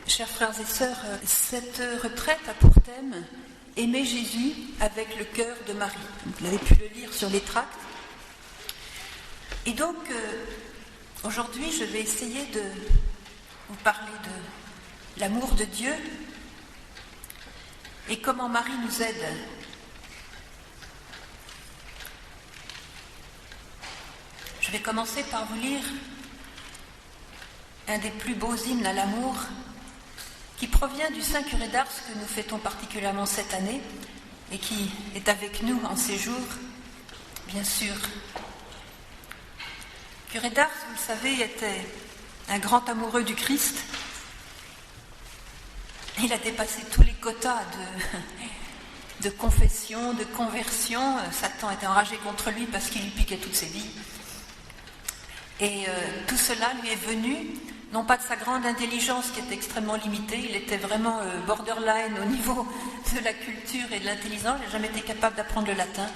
Chers frères et sœurs, cette retraite a pour thème « Aimer Jésus avec le cœur de Marie ». Vous l'avez pu le lire sur les tracts. Et donc, aujourd'hui, je vais essayer de vous parler de l'amour de Dieu et comment Marie nous aide. Je vais commencer par vous lire un des plus beaux hymnes à l'amour qui provient du Saint Curé d'Ars que nous fêtons particulièrement cette année et qui est avec nous en séjour, bien sûr. Curé d'Ars, vous le savez, était un grand amoureux du Christ. Il a dépassé tous les quotas de confession, de conversion. Satan était enragé contre lui parce qu'il lui piquait toutes ses vies. Et tout cela lui est venu, non pas de sa grande intelligence qui était extrêmement limitée, il était vraiment borderline au niveau de la culture et de l'intelligence, il n'a jamais été capable d'apprendre le latin,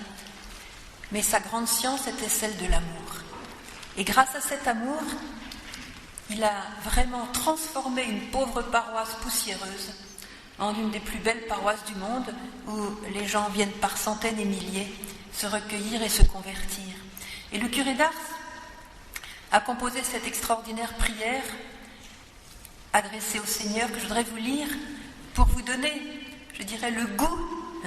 mais sa grande science était celle de l'amour. Et grâce à cet amour, il a vraiment transformé une pauvre paroisse poussiéreuse en une des plus belles paroisses du monde, où les gens viennent par centaines et milliers se recueillir et se convertir. Et le curé d'Ars a composé cette extraordinaire prière adressée au Seigneur que je voudrais vous lire pour vous donner, je dirais, le goût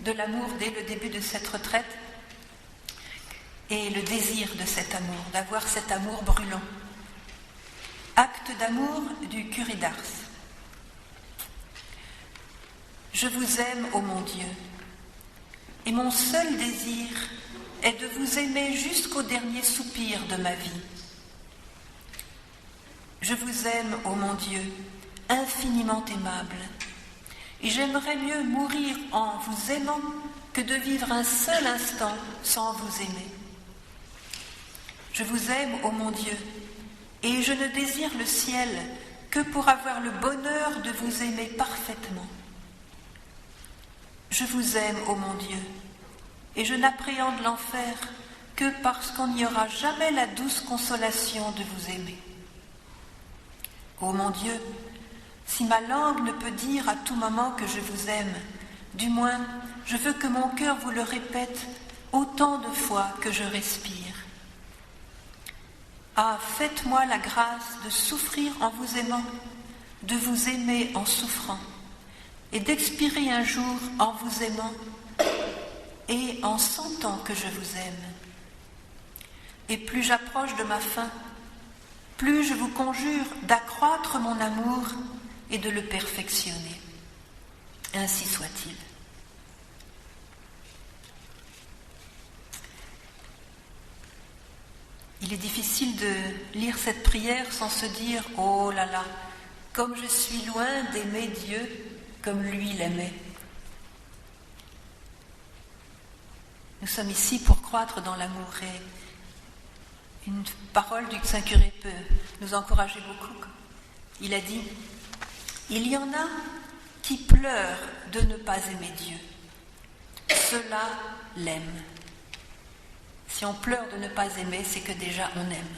de l'amour dès le début de cette retraite et le désir de cet amour, d'avoir cet amour brûlant. Acte d'amour du curé d'Ars. Je vous aime, ô mon Dieu, et mon seul désir est de vous aimer jusqu'au dernier soupir de ma vie. Je vous aime, ô mon Dieu, infiniment aimable, et j'aimerais mieux mourir en vous aimant que de vivre un seul instant sans vous aimer. Je vous aime, ô mon Dieu, et je ne désire le ciel que pour avoir le bonheur de vous aimer parfaitement. Je vous aime, ô mon Dieu, et je n'appréhende l'enfer que parce qu'on n'y aura jamais la douce consolation de vous aimer. Ô mon Dieu, si ma langue ne peut dire à tout moment que je vous aime, du moins je veux que mon cœur vous le répète autant de fois que je respire. Ah, faites-moi la grâce de souffrir en vous aimant, de vous aimer en souffrant, et d'expirer un jour en vous aimant et en sentant que je vous aime. Et plus j'approche de ma fin, plus je vous conjure d'accroître mon amour et de le perfectionner. Ainsi soit-il. Il est difficile de lire cette prière sans se dire « Oh là là, comme je suis loin d'aimer Dieu comme lui l'aimait ». Nous sommes ici pour croître dans l'amour et une parole du Saint Curé peut nous encourager beaucoup. Il a dit « Il y en a qui pleurent de ne pas aimer Dieu. Ceux-là l'aiment. » Si on pleure de ne pas aimer, c'est que déjà on aime.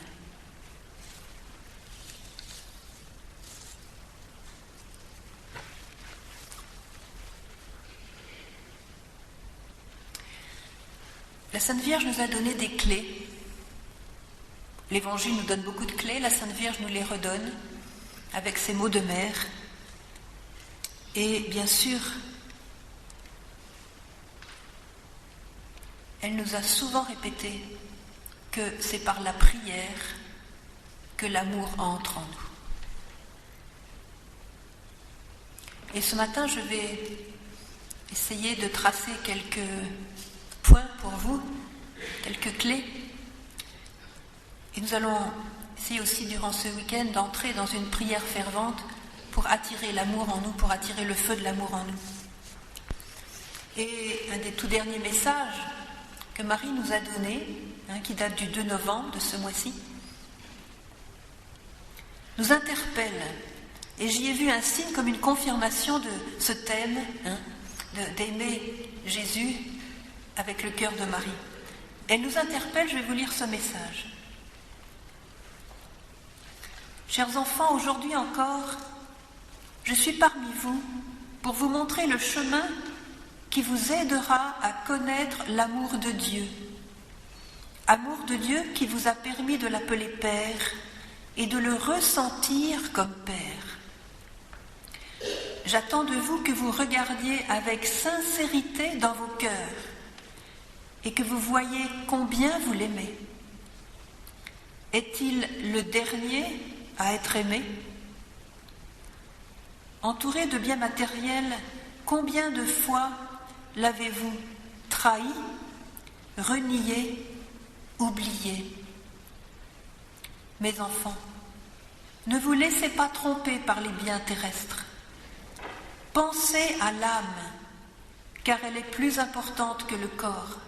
La Sainte Vierge nous a donné des clés. L'Évangile nous donne beaucoup de clés, la Sainte Vierge nous les redonne avec ses mots de mère. Et bien sûr, elle nous a souvent répété que c'est par la prière que l'amour entre en nous. Et ce matin, je vais essayer de tracer quelques points pour vous, quelques clés. Et nous allons essayer aussi durant ce week-end d'entrer dans une prière fervente pour attirer l'amour en nous, pour attirer le feu de l'amour en nous. Et un des tout derniers messages que Marie nous a donné, qui date du 2 novembre de ce mois-ci, nous interpelle. Et j'y ai vu un signe comme une confirmation de ce thème, d'aimer Jésus avec le cœur de Marie. Elle nous interpelle, je vais vous lire ce message. Chers enfants, aujourd'hui encore, Je suis parmi vous pour vous montrer le chemin qui vous aidera à connaître l'amour de Dieu. Amour de Dieu qui vous a permis de l'appeler Père et de le ressentir comme Père. J'attends de vous que vous regardiez avec sincérité dans vos cœurs et que vous voyiez combien vous l'aimez. Est-il le dernier à être aimé ? Entouré de biens matériels, combien de fois l'avez-vous trahi, renié, oublié ? Mes enfants, ne vous laissez pas tromper par les biens terrestres. Pensez à l'âme, car elle est plus importante que le corps.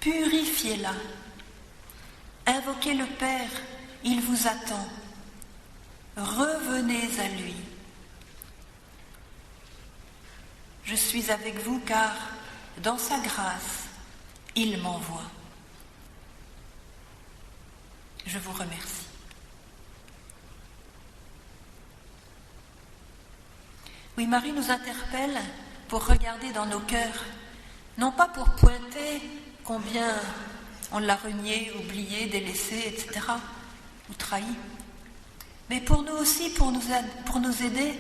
Purifiez-la. Invoquez le Père, il vous attend. Revenez à lui. Je suis avec vous car, dans sa grâce, il m'envoie. Je vous remercie. Oui, Marie nous interpelle pour regarder dans nos cœurs, non pas pour pointer combien on l'a renié, oublié, délaissé, etc., ou trahi, mais pour nous aussi, pour nous aider,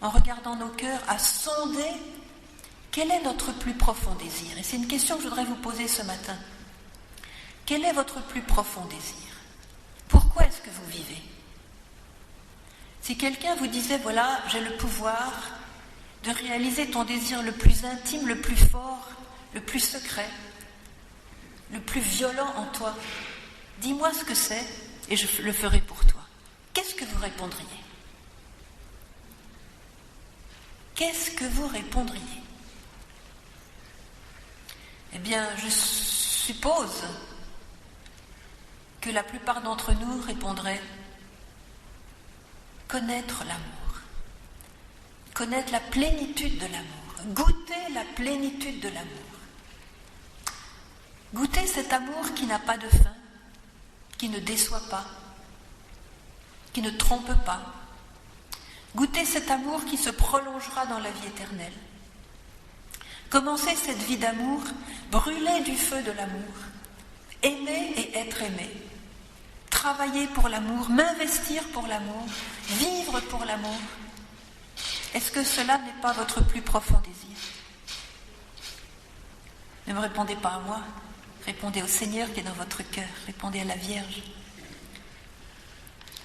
en regardant nos cœurs, à sonder quel est notre plus profond désir. Et c'est une question que je voudrais vous poser ce matin. Quel est votre plus profond désir ? Pourquoi est-ce que vous vivez ? Si quelqu'un vous disait, voilà, j'ai le pouvoir de réaliser ton désir le plus intime, le plus fort, le plus secret, le plus violent en toi, dis-moi ce que c'est et je le ferai pour toi. Qu'est-ce que vous répondriez ? Qu'est-ce que vous répondriez ? Eh bien, je suppose que la plupart d'entre nous répondraient connaître l'amour, connaître la plénitude de l'amour, goûter la plénitude de l'amour. Goûter cet amour qui n'a pas de fin, qui ne déçoit pas, qui ne trompe pas. Goûter cet amour qui se prolongera dans la vie éternelle. Commencer cette vie d'amour, brûler du feu de l'amour, aimer et être aimé. Travailler pour l'amour, m'investir pour l'amour, vivre pour l'amour. Est-ce que cela n'est pas votre plus profond désir ? Ne me répondez pas à moi, répondez au Seigneur qui est dans votre cœur, répondez à la Vierge.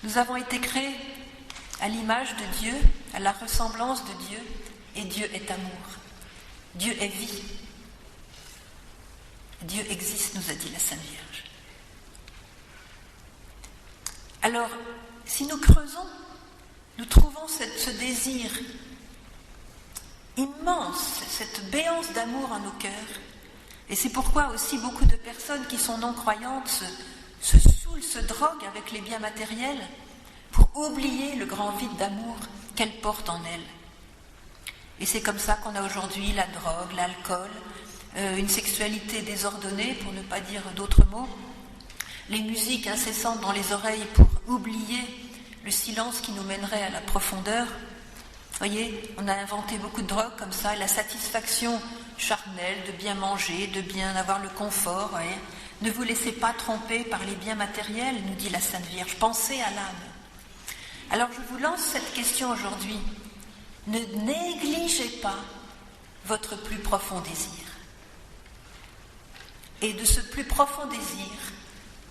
Nous avons été créés à l'image de Dieu, à la ressemblance de Dieu, et Dieu est amour. Dieu est vie. Dieu existe, nous a dit la Sainte Vierge. Alors, si nous creusons, nous trouvons ce désir immense, cette béance d'amour en nos cœurs. Et c'est pourquoi aussi beaucoup de personnes qui sont non-croyantes se saoulent, se droguent avec les biens matériels pour oublier le grand vide d'amour qu'elles portent en elles. Et c'est comme ça qu'on a aujourd'hui la drogue, l'alcool, une sexualité désordonnée, pour ne pas dire d'autres mots, les musiques incessantes dans les oreilles pour oublier le silence qui nous mènerait à la profondeur. Vous voyez, on a inventé beaucoup de drogues comme ça, la satisfaction charnelle de bien manger, de bien avoir le confort. Voyez. Ne vous laissez pas tromper par les biens matériels, nous dit la Sainte Vierge, pensez à l'âme. Alors je vous lance cette question aujourd'hui. Ne négligez pas votre plus profond désir. Et de ce plus profond désir,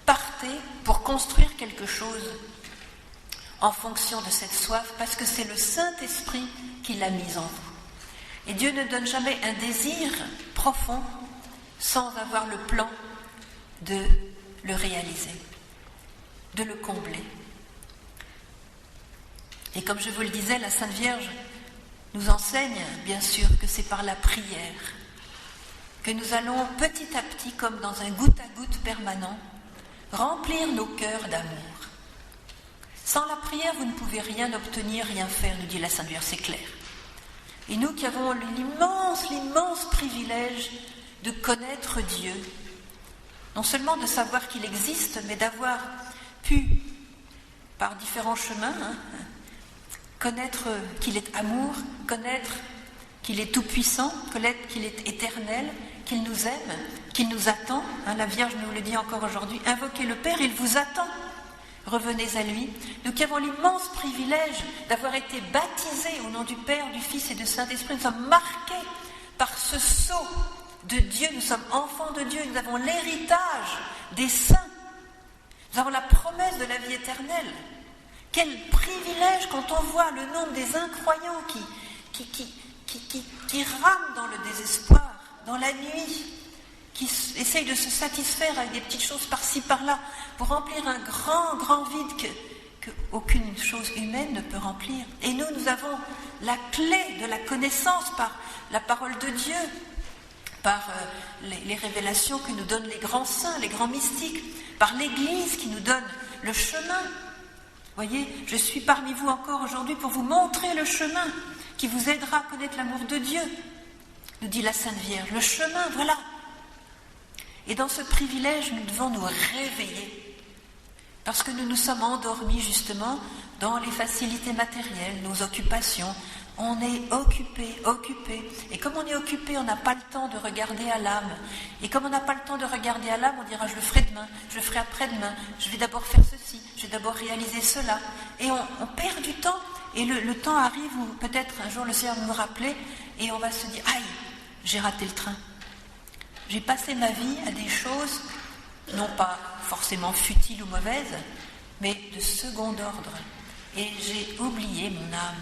partez pour construire quelque chose en fonction de cette soif, parce que c'est le Saint-Esprit qui l'a mise en vous. Et Dieu ne donne jamais un désir profond sans avoir le plan de le réaliser, de le combler. Et comme je vous le disais, la Sainte Vierge nous enseigne, bien sûr, que c'est par la prière que nous allons petit à petit, comme dans un goutte à goutte permanent, remplir nos cœurs d'amour. Sans la prière, vous ne pouvez rien obtenir, rien faire, nous dit la Sainte Vierge, c'est clair. Et nous qui avons l'immense privilège de connaître Dieu, non seulement de savoir qu'il existe, mais d'avoir pu, par différents chemins, connaître qu'il est amour, connaître qu'il est tout-puissant, connaître qu'il est éternel, qu'il nous aime, qu'il nous attend. La Vierge nous le dit encore aujourd'hui, invoquez le Père, il vous attend. Revenez à lui. Nous qui avons l'immense privilège d'avoir été baptisés au nom du Père, du Fils et du Saint-Esprit, nous sommes marqués par ce sceau de Dieu, nous sommes enfants de Dieu, nous avons l'héritage des saints, nous avons la promesse de la vie éternelle. Quel privilège quand on voit le nombre des incroyants qui rament dans le désespoir, dans la nuit, qui essayent de se satisfaire avec des petites choses par-ci, par-là, pour remplir un grand, grand vide qu'aucune chose humaine ne peut remplir. Et nous avons la clé de la connaissance par la parole de Dieu, par les révélations que nous donnent les grands saints, les grands mystiques, par l'Église qui nous donne le chemin. Voyez, je suis parmi vous encore aujourd'hui pour vous montrer le chemin qui vous aidera à connaître l'amour de Dieu, nous dit la Sainte Vierge. Le chemin, voilà. Et dans ce privilège, nous devons nous réveiller, parce que nous nous sommes endormis justement dans les facilités matérielles, nos occupations. On est occupé. Et comme on est occupé, on n'a pas le temps de regarder à l'âme. Et comme on n'a pas le temps de regarder à l'âme, on dira je le ferai demain, je le ferai après-demain, je vais d'abord faire ceci, je vais d'abord réaliser cela. Et on perd du temps. Et le temps arrive où peut-être un jour le Seigneur va nous rappeler et on va se dire aïe, j'ai raté le train. J'ai passé ma vie à des choses, non pas forcément futiles ou mauvaises, mais de second ordre. Et j'ai oublié mon âme.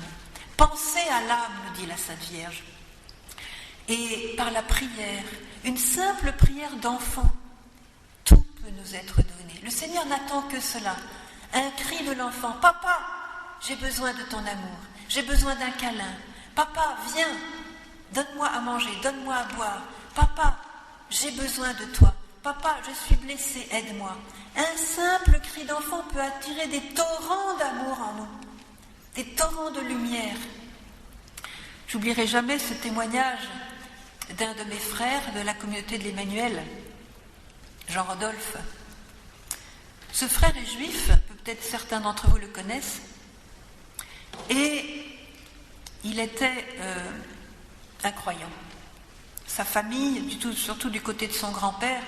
Pensez à l'âme, nous dit la Sainte Vierge. Et par la prière, une simple prière d'enfant, tout peut nous être donné. Le Seigneur n'attend que cela. Un cri de l'enfant, « Papa, j'ai besoin de ton amour, j'ai besoin d'un câlin. Papa, viens, donne-moi à manger, donne-moi à boire. Papa, j'ai besoin de toi. Papa, je suis blessé, aide-moi. » Un simple cri d'enfant peut attirer des torrents d'amour en nous, des torrents de lumière. J'oublierai jamais ce témoignage d'un de mes frères de la communauté de l'Emmanuel, Jean-Rodolphe. Ce frère est juif, peut-être certains d'entre vous le connaissent, et il était un croyant. Sa famille, surtout du côté de son grand-père,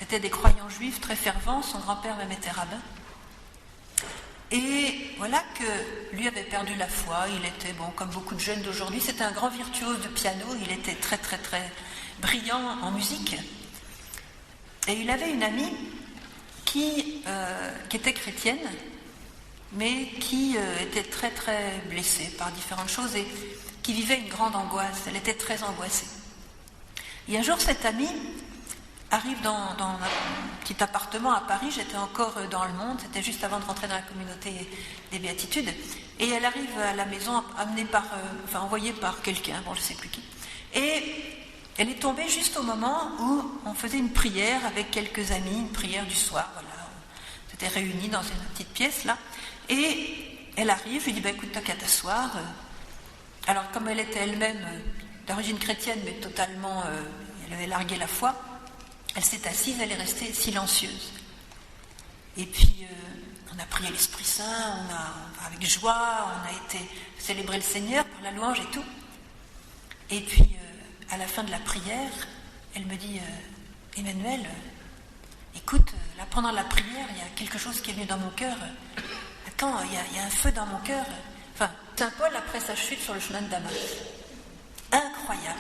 étaient des croyants juifs très fervents. Son grand-père même était rabbin. Et voilà que lui avait perdu la foi. Il était, comme beaucoup de jeunes d'aujourd'hui, c'était un grand virtuose de piano. Il était très très très brillant en musique. Et il avait une amie qui était chrétienne, mais qui était très très blessée par différentes choses et qui vivait une grande angoisse. Elle était très angoissée. Et un jour, cette amie arrive dans un petit appartement à Paris. J'étais encore dans le monde, c'était juste avant de rentrer dans la communauté des Béatitudes. Et elle arrive à la maison envoyée par quelqu'un, je ne sais plus qui. Et elle est tombée juste au moment où on faisait une prière avec quelques amis, une prière du soir, voilà. On s'était réunis dans une petite pièce là. Et elle arrive, je lui dis, écoute, t'as qu'à t'asseoir. Alors, comme elle était elle-même d'origine chrétienne, mais totalement, elle avait largué la foi, elle s'est assise, elle est restée silencieuse. Et puis, on a prié l'Esprit Saint, avec joie, on a été célébrer le Seigneur par la louange et tout. Et puis, à la fin de la prière, elle me dit, Emmanuel, écoute, là, pendant la prière, il y a quelque chose qui est venu dans mon cœur. Attends, il y a un feu dans mon cœur. Enfin, Saint Paul, après sa chute sur le chemin de Damas. Incroyable.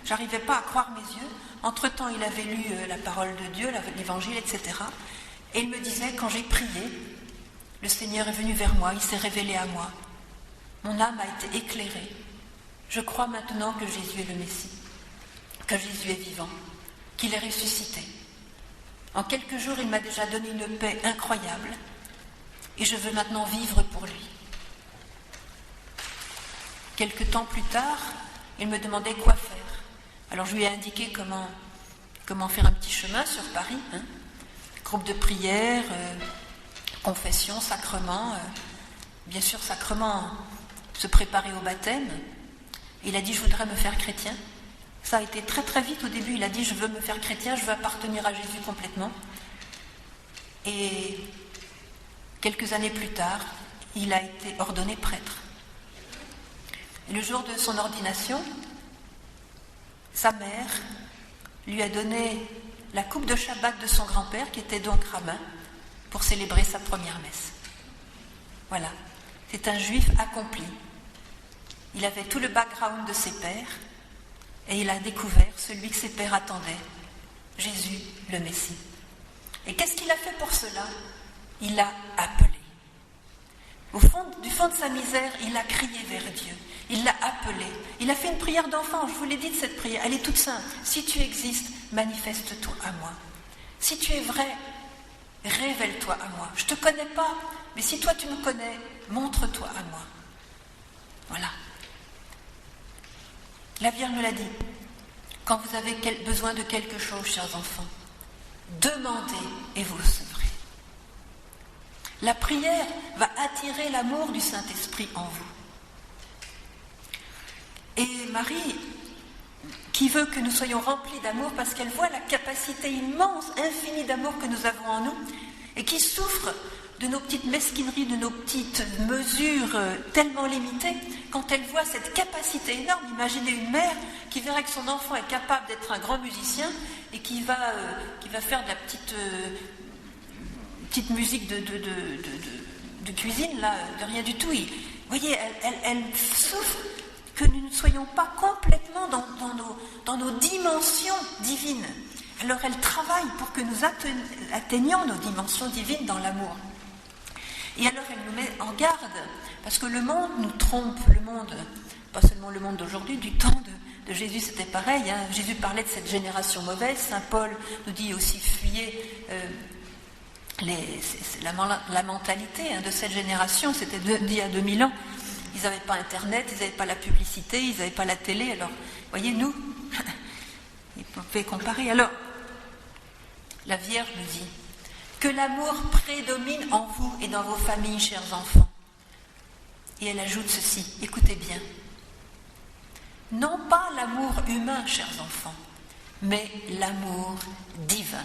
J'arrivais pas à croire mes yeux. Entre-temps, il avait lu la parole de Dieu, l'Évangile, etc. Et il me disait, quand j'ai prié, le Seigneur est venu vers moi, il s'est révélé à moi. Mon âme a été éclairée. Je crois maintenant que Jésus est le Messie, que Jésus est vivant, qu'il est ressuscité. En quelques jours, il m'a déjà donné une paix incroyable et je veux maintenant vivre pour lui. Quelque temps plus tard, il me demandait quoi faire. Alors je lui ai indiqué comment faire un petit chemin sur Paris, groupe de prière, confession, sacrement, bien sûr sacrement, se préparer au baptême. Il a dit, je voudrais me faire chrétien. Ça a été très très vite au début, il a dit, je veux me faire chrétien, je veux appartenir à Jésus complètement. Et quelques années plus tard, il a été ordonné prêtre. Et le jour de son ordination, sa mère lui a donné la coupe de Shabbat de son grand-père, qui était donc rabbin, pour célébrer sa première messe. Voilà, c'est un juif accompli. Il avait tout le background de ses pères, et il a découvert celui que ses pères attendaient, Jésus le Messie. Et qu'est-ce qu'il a fait pour cela? Il a appelé. Du fond de sa misère, il a crié vers Dieu. Il l'a appelé. Il a fait une prière d'enfant. Je vous l'ai dit de cette prière. Elle est toute simple. Si tu existes, manifeste-toi à moi. Si tu es vrai, révèle-toi à moi. Je ne te connais pas, mais si toi tu me connais, montre-toi à moi. Voilà. La Vierge nous l'a dit. Quand vous avez besoin de quelque chose, chers enfants, demandez et vous recevrez. La prière va attirer l'amour du Saint-Esprit en vous. Et Marie, qui veut que nous soyons remplis d'amour parce qu'elle voit la capacité immense, infinie d'amour que nous avons en nous, et qui souffre de nos petites mesquineries, de nos petites mesures tellement limitées, quand elle voit cette capacité énorme, imaginez une mère qui verrait que son enfant est capable d'être un grand musicien et qui va faire de la petite musique de cuisine, là, de rien du tout. Vous voyez, elle souffre que nous ne soyons pas complètement dans nos dimensions divines. Alors elle travaille pour que nous atteignions nos dimensions divines dans l'amour. Et alors elle nous met en garde, parce que le monde nous trompe, le monde, pas seulement le monde d'aujourd'hui, du temps de Jésus c'était pareil, hein. Jésus parlait de cette génération mauvaise, Saint Paul nous dit aussi fuyez la mentalité de cette génération, c'était d'il y a 2000 ans. Ils n'avaient pas Internet, ils n'avaient pas la publicité, ils n'avaient pas la télé. Alors, voyez, nous, il faut comparer. Alors, la Vierge nous dit que l'amour prédomine en vous et dans vos familles, chers enfants. Et elle ajoute ceci, écoutez bien. Non pas l'amour humain, chers enfants, mais l'amour divin.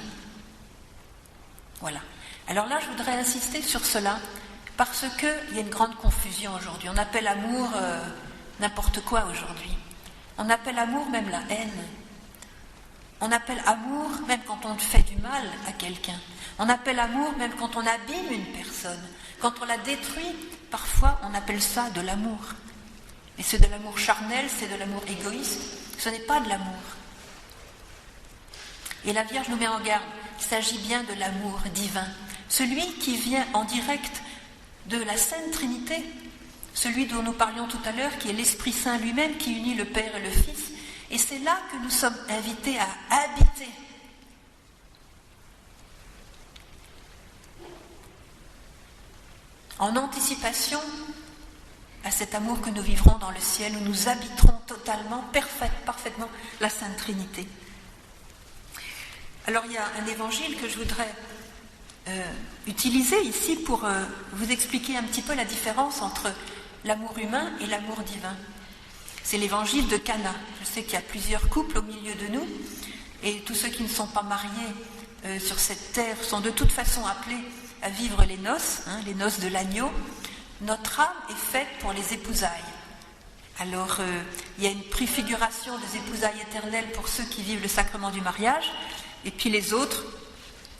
Voilà. Alors là, je voudrais insister sur cela, parce qu'il y a une grande confusion aujourd'hui. On appelle amour n'importe quoi aujourd'hui. On appelle amour même la haine. On appelle amour même quand on fait du mal à quelqu'un. On appelle amour même quand on abîme une personne. Quand on la détruit, parfois on appelle ça de l'amour. Et c'est de l'amour charnel, c'est de l'amour égoïste. Ce n'est pas de l'amour. Et la Vierge nous met en garde. Il s'agit bien de l'amour divin. Celui qui vient en direct de la Sainte Trinité, celui dont nous parlions tout à l'heure, qui est l'Esprit Saint lui-même, qui unit le Père et le Fils. Et c'est là que nous sommes invités à habiter. En anticipation à cet amour que nous vivrons dans le ciel, où nous habiterons totalement, parfaitement la Sainte Trinité. Alors il y a un évangile que je voudrais utiliser ici pour vous expliquer un petit peu la différence entre l'amour humain et l'amour divin. C'est l'évangile de Cana. Je sais qu'il y a plusieurs couples au milieu de nous, et tous ceux qui ne sont pas mariés sur cette terre sont de toute façon appelés à vivre les noces de l'agneau. Notre âme est faite pour les épousailles. Alors, il y a une préfiguration des épousailles éternelles pour ceux qui vivent le sacrement du mariage, et puis les autres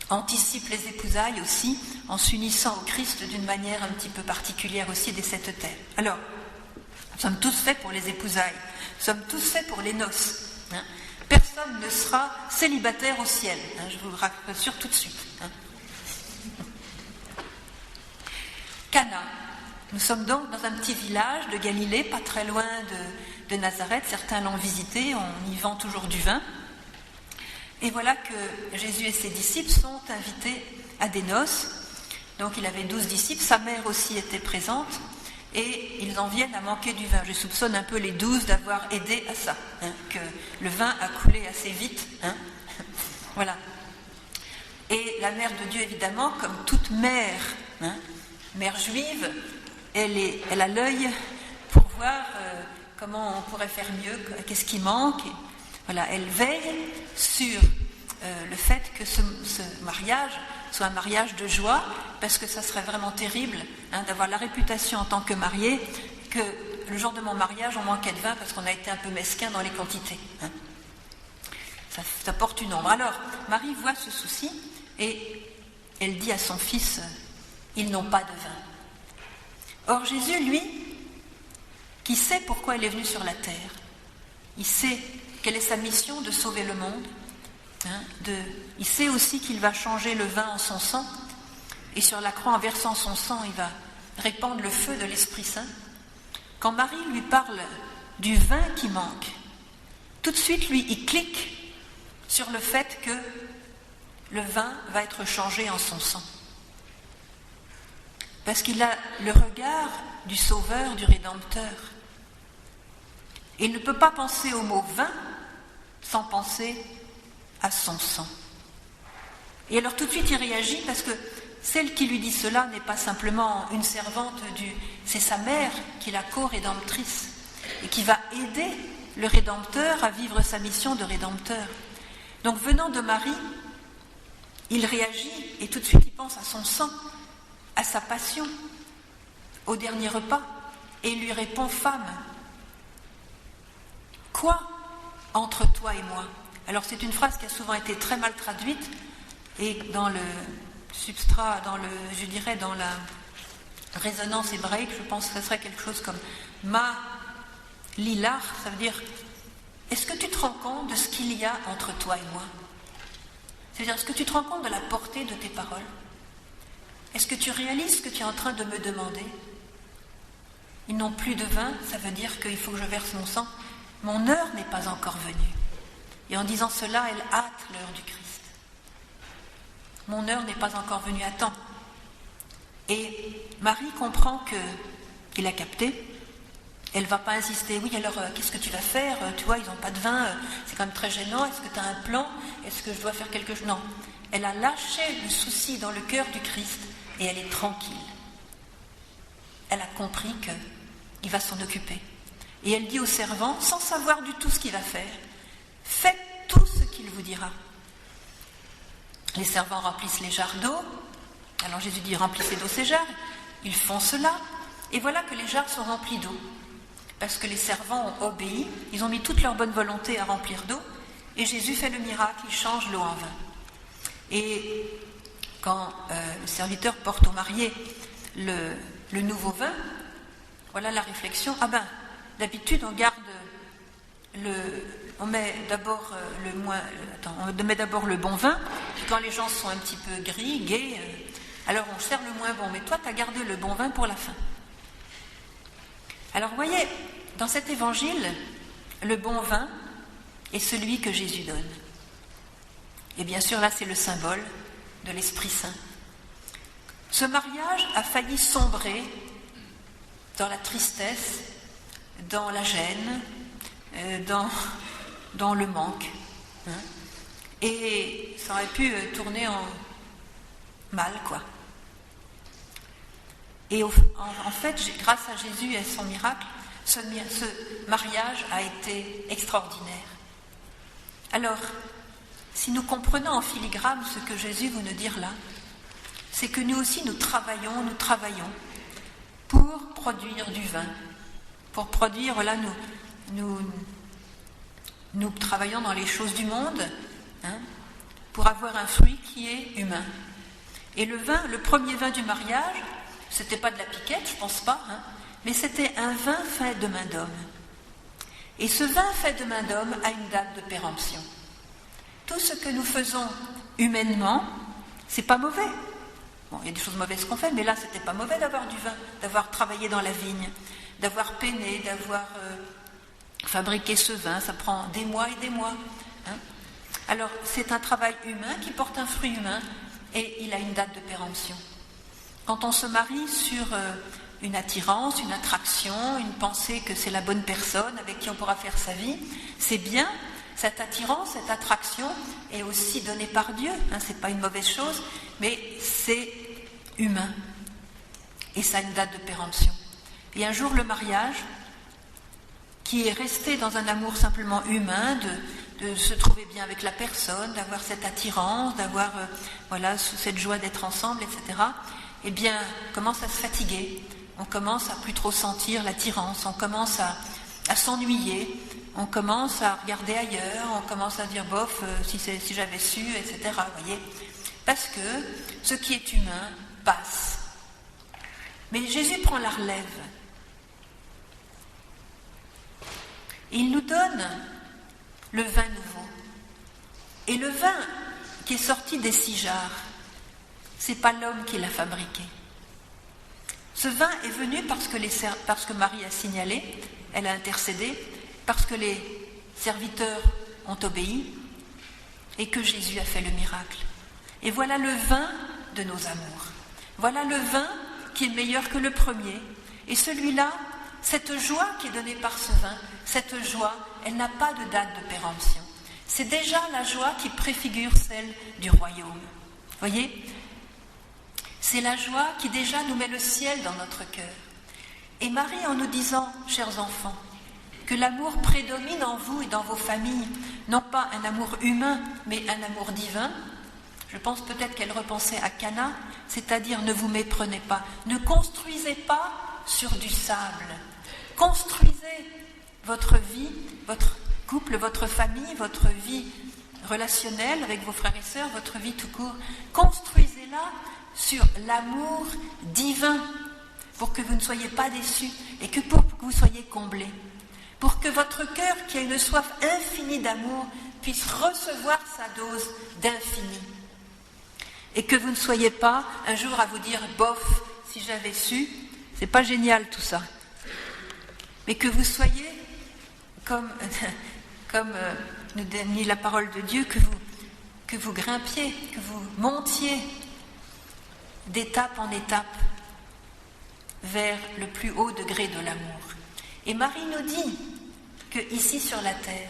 anticipent les épousailles aussi, en s'unissant au Christ d'une manière un petit peu particulière aussi des sept terres. Alors, nous sommes tous faits pour les épousailles, nous sommes tous faits pour les noces. Personne ne sera célibataire au ciel, je vous le rassure tout de suite. Cana. Nous sommes donc dans un petit village de Galilée, pas très loin de Nazareth. Certains l'ont visité, on y vend toujours du vin. Et voilà que Jésus et ses disciples sont invités à des noces. Donc il avait 12 disciples, sa mère aussi était présente, et ils en viennent à manquer du vin. Je soupçonne un peu les 12 d'avoir aidé à ça, que le vin a coulé assez vite. Voilà. Et la mère de Dieu, évidemment, comme toute mère, mère juive, elle a l'œil pour voir comment on pourrait faire mieux, qu'est-ce qui manque. Et voilà, elle veille sur le fait que ce mariage soit un mariage de joie, parce que ça serait vraiment terrible d'avoir la réputation en tant que marié, que le jour de mon mariage, on manquait de vin parce qu'on a été un peu mesquin dans les quantités. Ça porte une ombre. Alors, Marie voit ce souci et elle dit à son fils, ils n'ont pas de vin. Or, Jésus, lui, qui sait pourquoi il est venu sur la terre, il sait quelle est sa mission de sauver le monde, il sait aussi qu'il va changer le vin en son sang, et sur la croix, en versant son sang, il va répandre le feu de l'Esprit Saint. Quand Marie lui parle du vin qui manque, tout de suite, lui, il clique sur le fait que le vin va être changé en son sang. Parce qu'il a le regard du Sauveur, du Rédempteur. Et il ne peut pas penser au mot vin sans penser à son sang. Et alors tout de suite il réagit parce que celle qui lui dit cela n'est pas simplement une servante c'est sa mère qui est la co-rédemptrice et qui va aider le Rédempteur à vivre sa mission de Rédempteur. Donc venant de Marie, il réagit et tout de suite il pense à son sang, à sa passion, au dernier repas, et il lui répond, femme, quoi entre toi et moi? Alors c'est une phrase qui a souvent été très mal traduite, et dans le substrat, dans la résonance hébraïque, je pense que ce serait quelque chose comme ma lilar, ça veut dire, est-ce que tu te rends compte de ce qu'il y a entre toi et moi? C'est-à-dire, est-ce que tu te rends compte de la portée de tes paroles? Est-ce que tu réalises ce que tu es en train de me demander? Ils n'ont plus de vin, ça veut dire qu'il faut que je verse mon sang. Mon heure n'est pas encore venue. Et en disant cela, elle hâte l'heure du Christ. Mon heure n'est pas encore venue à temps. Et Marie comprend qu'il a capté. Elle ne va pas insister, oui alors qu'est-ce que tu vas faire? Tu vois, ils n'ont pas de vin, c'est quand même très gênant, est-ce que tu as un plan? Est-ce que je dois faire quelque chose? Non. Elle a lâché le souci dans le cœur du Christ et elle est tranquille. Elle a compris qu'il va s'en occuper. Et elle dit au servant, sans savoir du tout ce qu'il va faire, faites tout ce qu'il vous dira. Les servants remplissent les jarres d'eau. Alors Jésus dit, remplissez d'eau ces jarres. Ils font cela. Et voilà que les jarres sont remplies d'eau. Parce que les servants ont obéi, ils ont mis toute leur bonne volonté à remplir d'eau. Et Jésus fait le miracle, il change l'eau en vin. Et quand le serviteur porte au marié le nouveau vin, voilà la réflexion. Ah ben, d'habitude on garde on met d'abord on met d'abord le bon vin, puis quand les gens sont un petit peu gris, gais, alors on sert le moins bon. Mais toi, tu as gardé le bon vin pour la fin. Alors vous voyez, dans cet évangile, le bon vin est celui que Jésus donne. Et bien sûr, là, c'est le symbole de l'Esprit Saint. Ce mariage a failli sombrer dans la tristesse, dans la gêne, dans le manque. Et ça aurait pu tourner en mal, quoi. Et en fait, grâce à Jésus et à son miracle, ce mariage a été extraordinaire. Alors, si nous comprenons en filigrane ce que Jésus veut nous dire là, c'est que nous aussi nous travaillons pour produire du vin. Pour produire, voilà, nous travaillons dans les choses du monde, pour avoir un fruit qui est humain. Et le vin, le premier vin du mariage, c'était pas de la piquette, je pense pas, mais c'était un vin fait de main d'homme. Et ce vin fait de main d'homme a une date de péremption. Tout ce que nous faisons humainement, c'est pas mauvais. Bon, il y a des choses mauvaises qu'on fait, mais là, c'était pas mauvais d'avoir du vin, d'avoir travaillé dans la vigne, d'avoir peiné, d'avoir fabriqué ce vin. Ça prend des mois et des mois. Alors, c'est un travail humain qui porte un fruit humain et il a une date de péremption. Quand on se marie sur une attirance, une attraction, une pensée que c'est la bonne personne avec qui on pourra faire sa vie, c'est bien. Cette attirance, cette attraction est aussi donnée par Dieu, c'est pas une mauvaise chose, mais c'est humain. Et ça a une date de péremption. Et un jour, le mariage, qui est resté dans un amour simplement humain, se trouver bien avec la personne, d'avoir cette attirance, d'avoir cette joie d'être ensemble, etc., eh bien, on commence à se fatiguer, on commence à plus trop sentir l'attirance, on commence à s'ennuyer, on commence à regarder ailleurs, on commence à dire bof, si j'avais su, etc., voyez, parce que ce qui est humain passe. Mais Jésus prend la relève. Il nous donne le vin nouveau. Et le vin qui est sorti des 6 jarres, c'est pas l'homme qui l'a fabriqué. Ce vin est venu parce que Marie a signalé, elle a intercédé, parce que les serviteurs ont obéi et que Jésus a fait le miracle. Et voilà le vin de nos amours. Voilà le vin qui est meilleur que le premier. Et celui-là, cette joie qui est donnée par ce vin, cette joie, elle n'a pas de date de péremption. C'est déjà la joie qui préfigure celle du royaume. Voyez ? C'est la joie qui déjà nous met le ciel dans notre cœur. Et Marie, en nous disant, chers enfants, que l'amour prédomine en vous et dans vos familles, non pas un amour humain, mais un amour divin, je pense peut-être qu'elle repensait à Cana, c'est-à-dire ne vous méprenez pas, ne construisez pas sur du sable. Construisez votre vie, votre couple, votre famille, votre vie relationnelle avec vos frères et sœurs, votre vie tout court. Construisez-la sur l'amour divin pour que vous ne soyez pas déçus et que pour que vous soyez comblés. Pour que votre cœur, qui a une soif infinie d'amour, puisse recevoir sa dose d'infini. Et que vous ne soyez pas un jour à vous dire « bof, si j'avais su », c'est pas génial tout ça. Mais que vous soyez, comme nous dit la parole de Dieu, que vous grimpiez, que vous montiez d'étape en étape vers le plus haut degré de l'amour. Et Marie nous dit qu'ici sur la terre,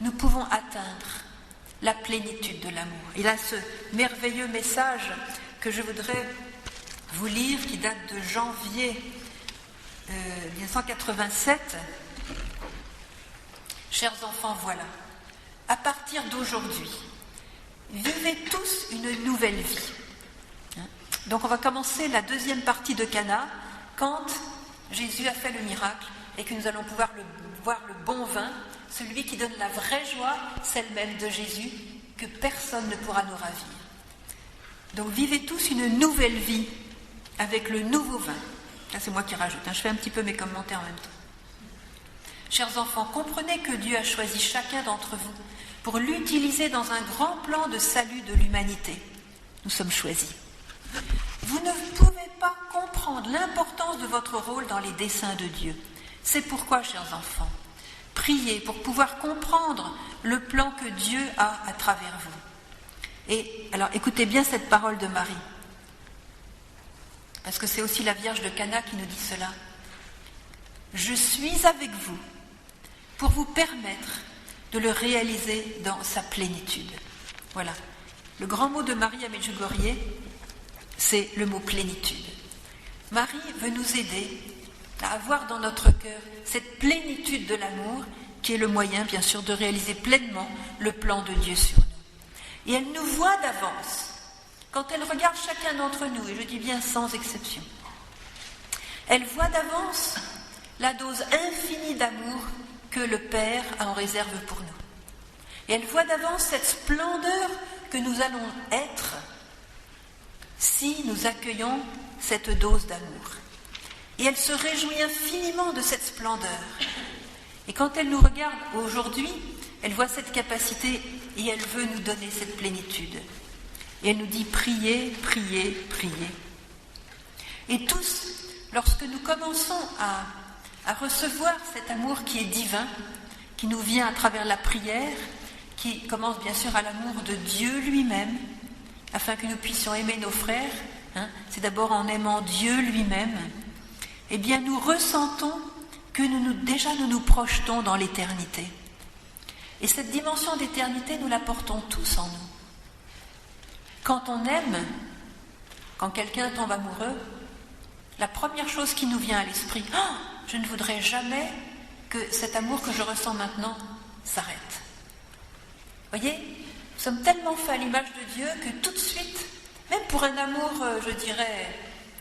nous pouvons atteindre la plénitude de l'amour. Il a ce merveilleux message que je voudrais vous lire, qui date de janvier 1987. Chers enfants, voilà. À partir d'aujourd'hui, vivez tous une nouvelle vie. Donc on va commencer la deuxième partie de Cana, quand Jésus a fait le miracle et que nous allons pouvoir voir le bon vin, celui qui donne la vraie joie, celle même de Jésus, que personne ne pourra nous ravir. Donc vivez tous une nouvelle vie avec le nouveau vin. Là c'est moi qui rajoute, je fais un petit peu mes commentaires en même temps. Chers enfants, comprenez que Dieu a choisi chacun d'entre vous pour l'utiliser dans un grand plan de salut de l'humanité. Nous sommes choisis. Vous ne pouvez pas comprendre l'importance de votre rôle dans les desseins de Dieu. C'est pourquoi, chers enfants, priez pour pouvoir comprendre le plan que Dieu a à travers vous. Et alors, écoutez bien cette parole de Marie, parce que c'est aussi la Vierge de Cana qui nous dit cela. Je suis avec vous pour vous permettre de le réaliser dans sa plénitude. Voilà. Le grand mot de Marie à Medjugorje, c'est le mot plénitude. Marie veut nous aider à avoir dans notre cœur cette plénitude de l'amour qui est le moyen, bien sûr, de réaliser pleinement le plan de Dieu sur nous. Et elle nous voit d'avance. Quand elle regarde chacun d'entre nous, et je dis bien sans exception, elle voit d'avance la dose infinie d'amour que le Père a en réserve pour nous. Et elle voit d'avance cette splendeur que nous allons être si nous accueillons cette dose d'amour. Et elle se réjouit infiniment de cette splendeur. Et quand elle nous regarde aujourd'hui, elle voit cette capacité et elle veut nous donner cette plénitude. Et elle nous dit priez, priez, priez. Et tous, lorsque nous commençons à recevoir cet amour qui est divin, qui nous vient à travers la prière, qui commence bien sûr à l'amour de Dieu lui-même, afin que nous puissions aimer nos frères, c'est d'abord en aimant Dieu lui-même, eh bien nous ressentons que nous nous projetons dans l'éternité. Et cette dimension d'éternité, nous la portons tous en nous. Quand on aime, quand quelqu'un tombe amoureux, la première chose qui nous vient à l'esprit, je ne voudrais jamais que cet amour que je ressens maintenant s'arrête. Voyez, nous sommes tellement faits à l'image de Dieu que tout de suite, même pour un amour, je dirais,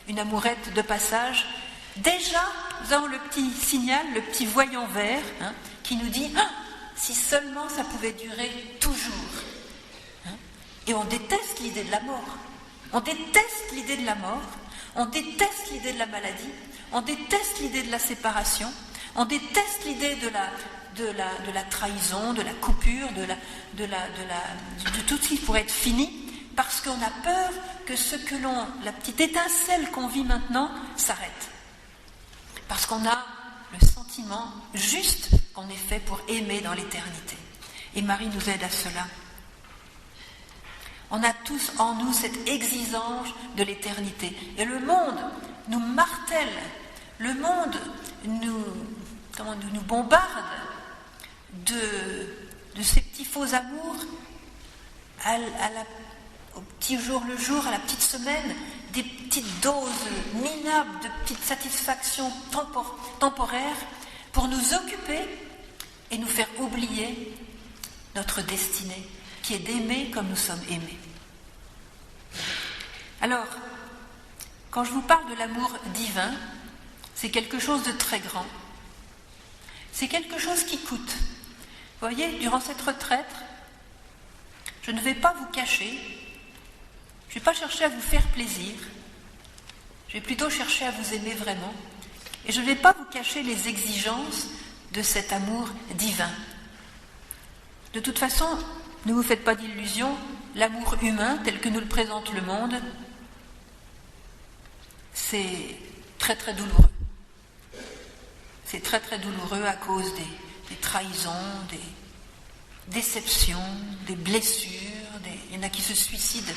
une amourette de passage, déjà, nous avons le petit signal, le petit voyant vert, qui nous dit « si seulement ça pouvait durer toujours ». Et on déteste l'idée de la mort. On déteste l'idée de la mort, on déteste l'idée de la maladie, on déteste l'idée de la séparation, on déteste l'idée de la trahison, de la coupure, de tout ce qui pourrait être fini, parce qu'on a peur que la petite étincelle qu'on vit maintenant s'arrête. Parce qu'on a le sentiment juste qu'on est fait pour aimer dans l'éternité. Et Marie nous aide à cela. On a tous en nous cette exigence de l'éternité. Et le monde nous martèle, le monde nous bombarde de ces petits faux amours au petit jour le jour, à la petite semaine, des petites doses minables de petites satisfactions temporaires pour nous occuper et nous faire oublier notre destinée, qui est d'aimer comme nous sommes aimés. Alors, quand je vous parle de l'amour divin, c'est quelque chose de très grand. C'est quelque chose qui coûte. Vous voyez, durant cette retraite, je ne vais pas vous cacher, je ne vais pas chercher à vous faire plaisir, je vais plutôt chercher à vous aimer vraiment, et je ne vais pas vous cacher les exigences de cet amour divin. De toute façon, ne vous faites pas d'illusions, l'amour humain tel que nous le présente le monde, c'est très très douloureux. C'est très très douloureux à cause des trahisons, des déceptions, des blessures, il y en a qui se suicident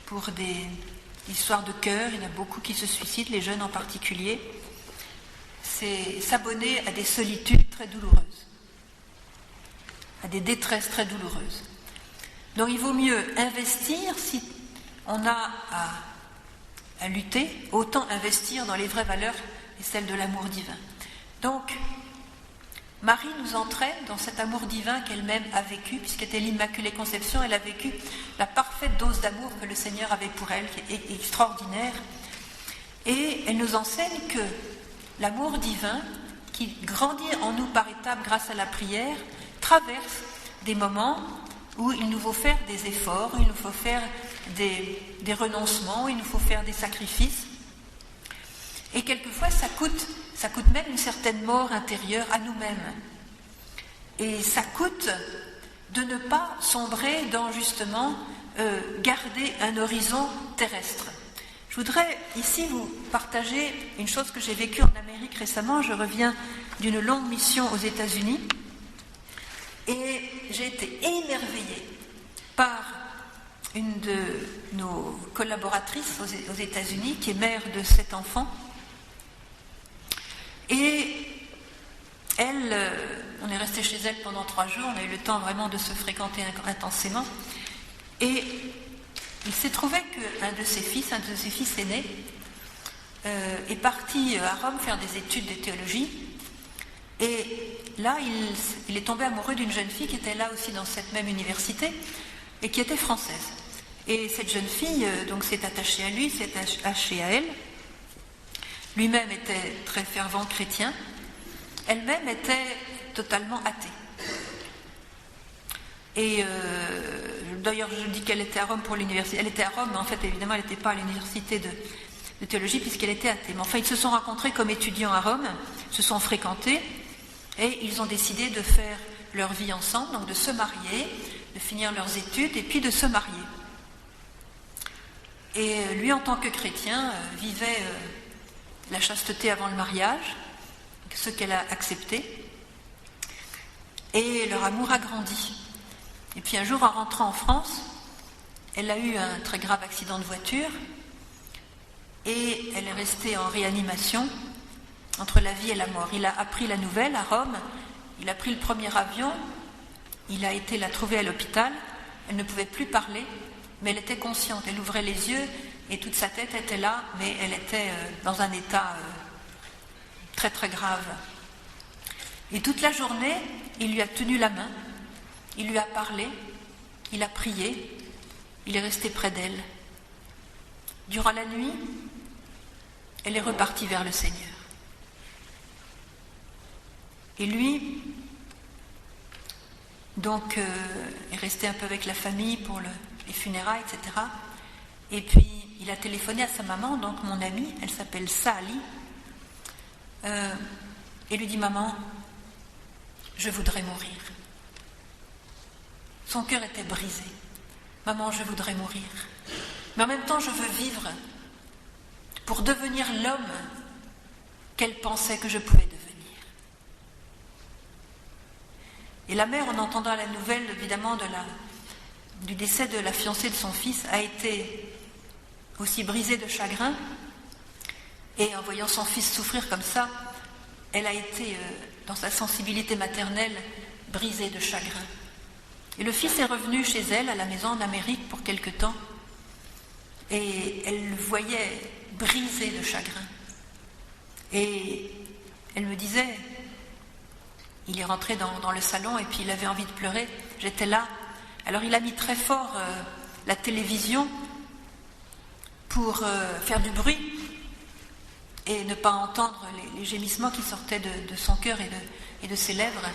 pour des histoires de cœur, il y en a beaucoup qui se suicident, les jeunes en particulier. C'est s'abonner à des solitudes très douloureuses, à des détresses très douloureuses. Donc il vaut mieux investir, si on a à lutter, autant investir dans les vraies valeurs et celles de l'amour divin. Donc, Marie nous entraîne dans cet amour divin qu'elle-même a vécu, puisqu'elle était l'Immaculée Conception, elle a vécu la parfaite dose d'amour que le Seigneur avait pour elle, qui est extraordinaire. Et elle nous enseigne que l'amour divin, qui grandit en nous par étapes grâce à la prière, traverse des moments où il nous faut faire des efforts, où il nous faut faire des renoncements, où il nous faut faire des sacrifices. Et quelquefois, ça coûte même une certaine mort intérieure à nous-mêmes. Et ça coûte de ne pas sombrer dans, justement, garder un horizon terrestre. Je voudrais ici vous partager une chose que j'ai vécue en Amérique récemment. Je reviens d'une longue mission aux États-Unis. Et j'ai été émerveillée par une de nos collaboratrices aux États-Unis, qui est mère de 7 enfants. Et elle, on est resté chez elle pendant 3 jours, on a eu le temps vraiment de se fréquenter intensément. Et il s'est trouvé qu'un de ses fils aînés, est parti à Rome faire des études de théologie. Et là, il est tombé amoureux d'une jeune fille qui était là aussi dans cette même université et qui était française. Et cette jeune fille donc s'est attachée à lui, s'est attachée à elle. Lui-même était très fervent chrétien. Elle-même était totalement athée. Et d'ailleurs, je dis qu'elle était à Rome pour l'université. Elle était à Rome, mais en fait, évidemment, elle n'était pas à l'université de théologie puisqu'elle était athée. Mais enfin, ils se sont rencontrés comme étudiants à Rome, se sont fréquentés. Et ils ont décidé de faire leur vie ensemble, donc de se marier, de finir leurs études et puis de se marier. Et lui, en tant que chrétien, vivait la chasteté avant le mariage, ce qu'elle a accepté. Et leur amour a grandi. Et puis un jour, en rentrant en France, elle a eu un très grave accident de voiture et elle est restée en réanimation entre la vie et la mort. Il a appris la nouvelle à Rome, il a pris le premier avion, il a été la trouver à l'hôpital, elle ne pouvait plus parler, mais elle était consciente, elle ouvrait les yeux et toute sa tête était là, mais elle était dans un état très très grave. Et toute la journée, il lui a tenu la main, Il lui a parlé, il a prié, il est resté près d'elle. Durant la nuit, elle est repartie vers le Seigneur. Et lui, donc, est resté un peu avec la famille pour les funérailles, etc. Et puis, il a téléphoné à sa maman, donc mon amie, elle s'appelle Sally, et lui dit « Maman, je voudrais mourir. » Son cœur était brisé. « Maman, je voudrais mourir. Mais en même temps, je veux vivre pour devenir l'homme qu'elle pensait que je pouvais devenir. » Et la mère, en entendant la nouvelle, évidemment, du décès de la fiancée de son fils, a été aussi brisée de chagrin. Et en voyant son fils souffrir comme ça, elle a été, dans sa sensibilité maternelle, brisée de chagrin. Et le fils est revenu chez elle, à la maison en Amérique, pour quelque temps. Et elle le voyait brisé de chagrin. Et elle me disait, il est rentré dans le salon et puis il avait envie de pleurer, j'étais là. Alors il a mis très fort la télévision pour faire du bruit et ne pas entendre les gémissements qui sortaient de son cœur et de ses lèvres.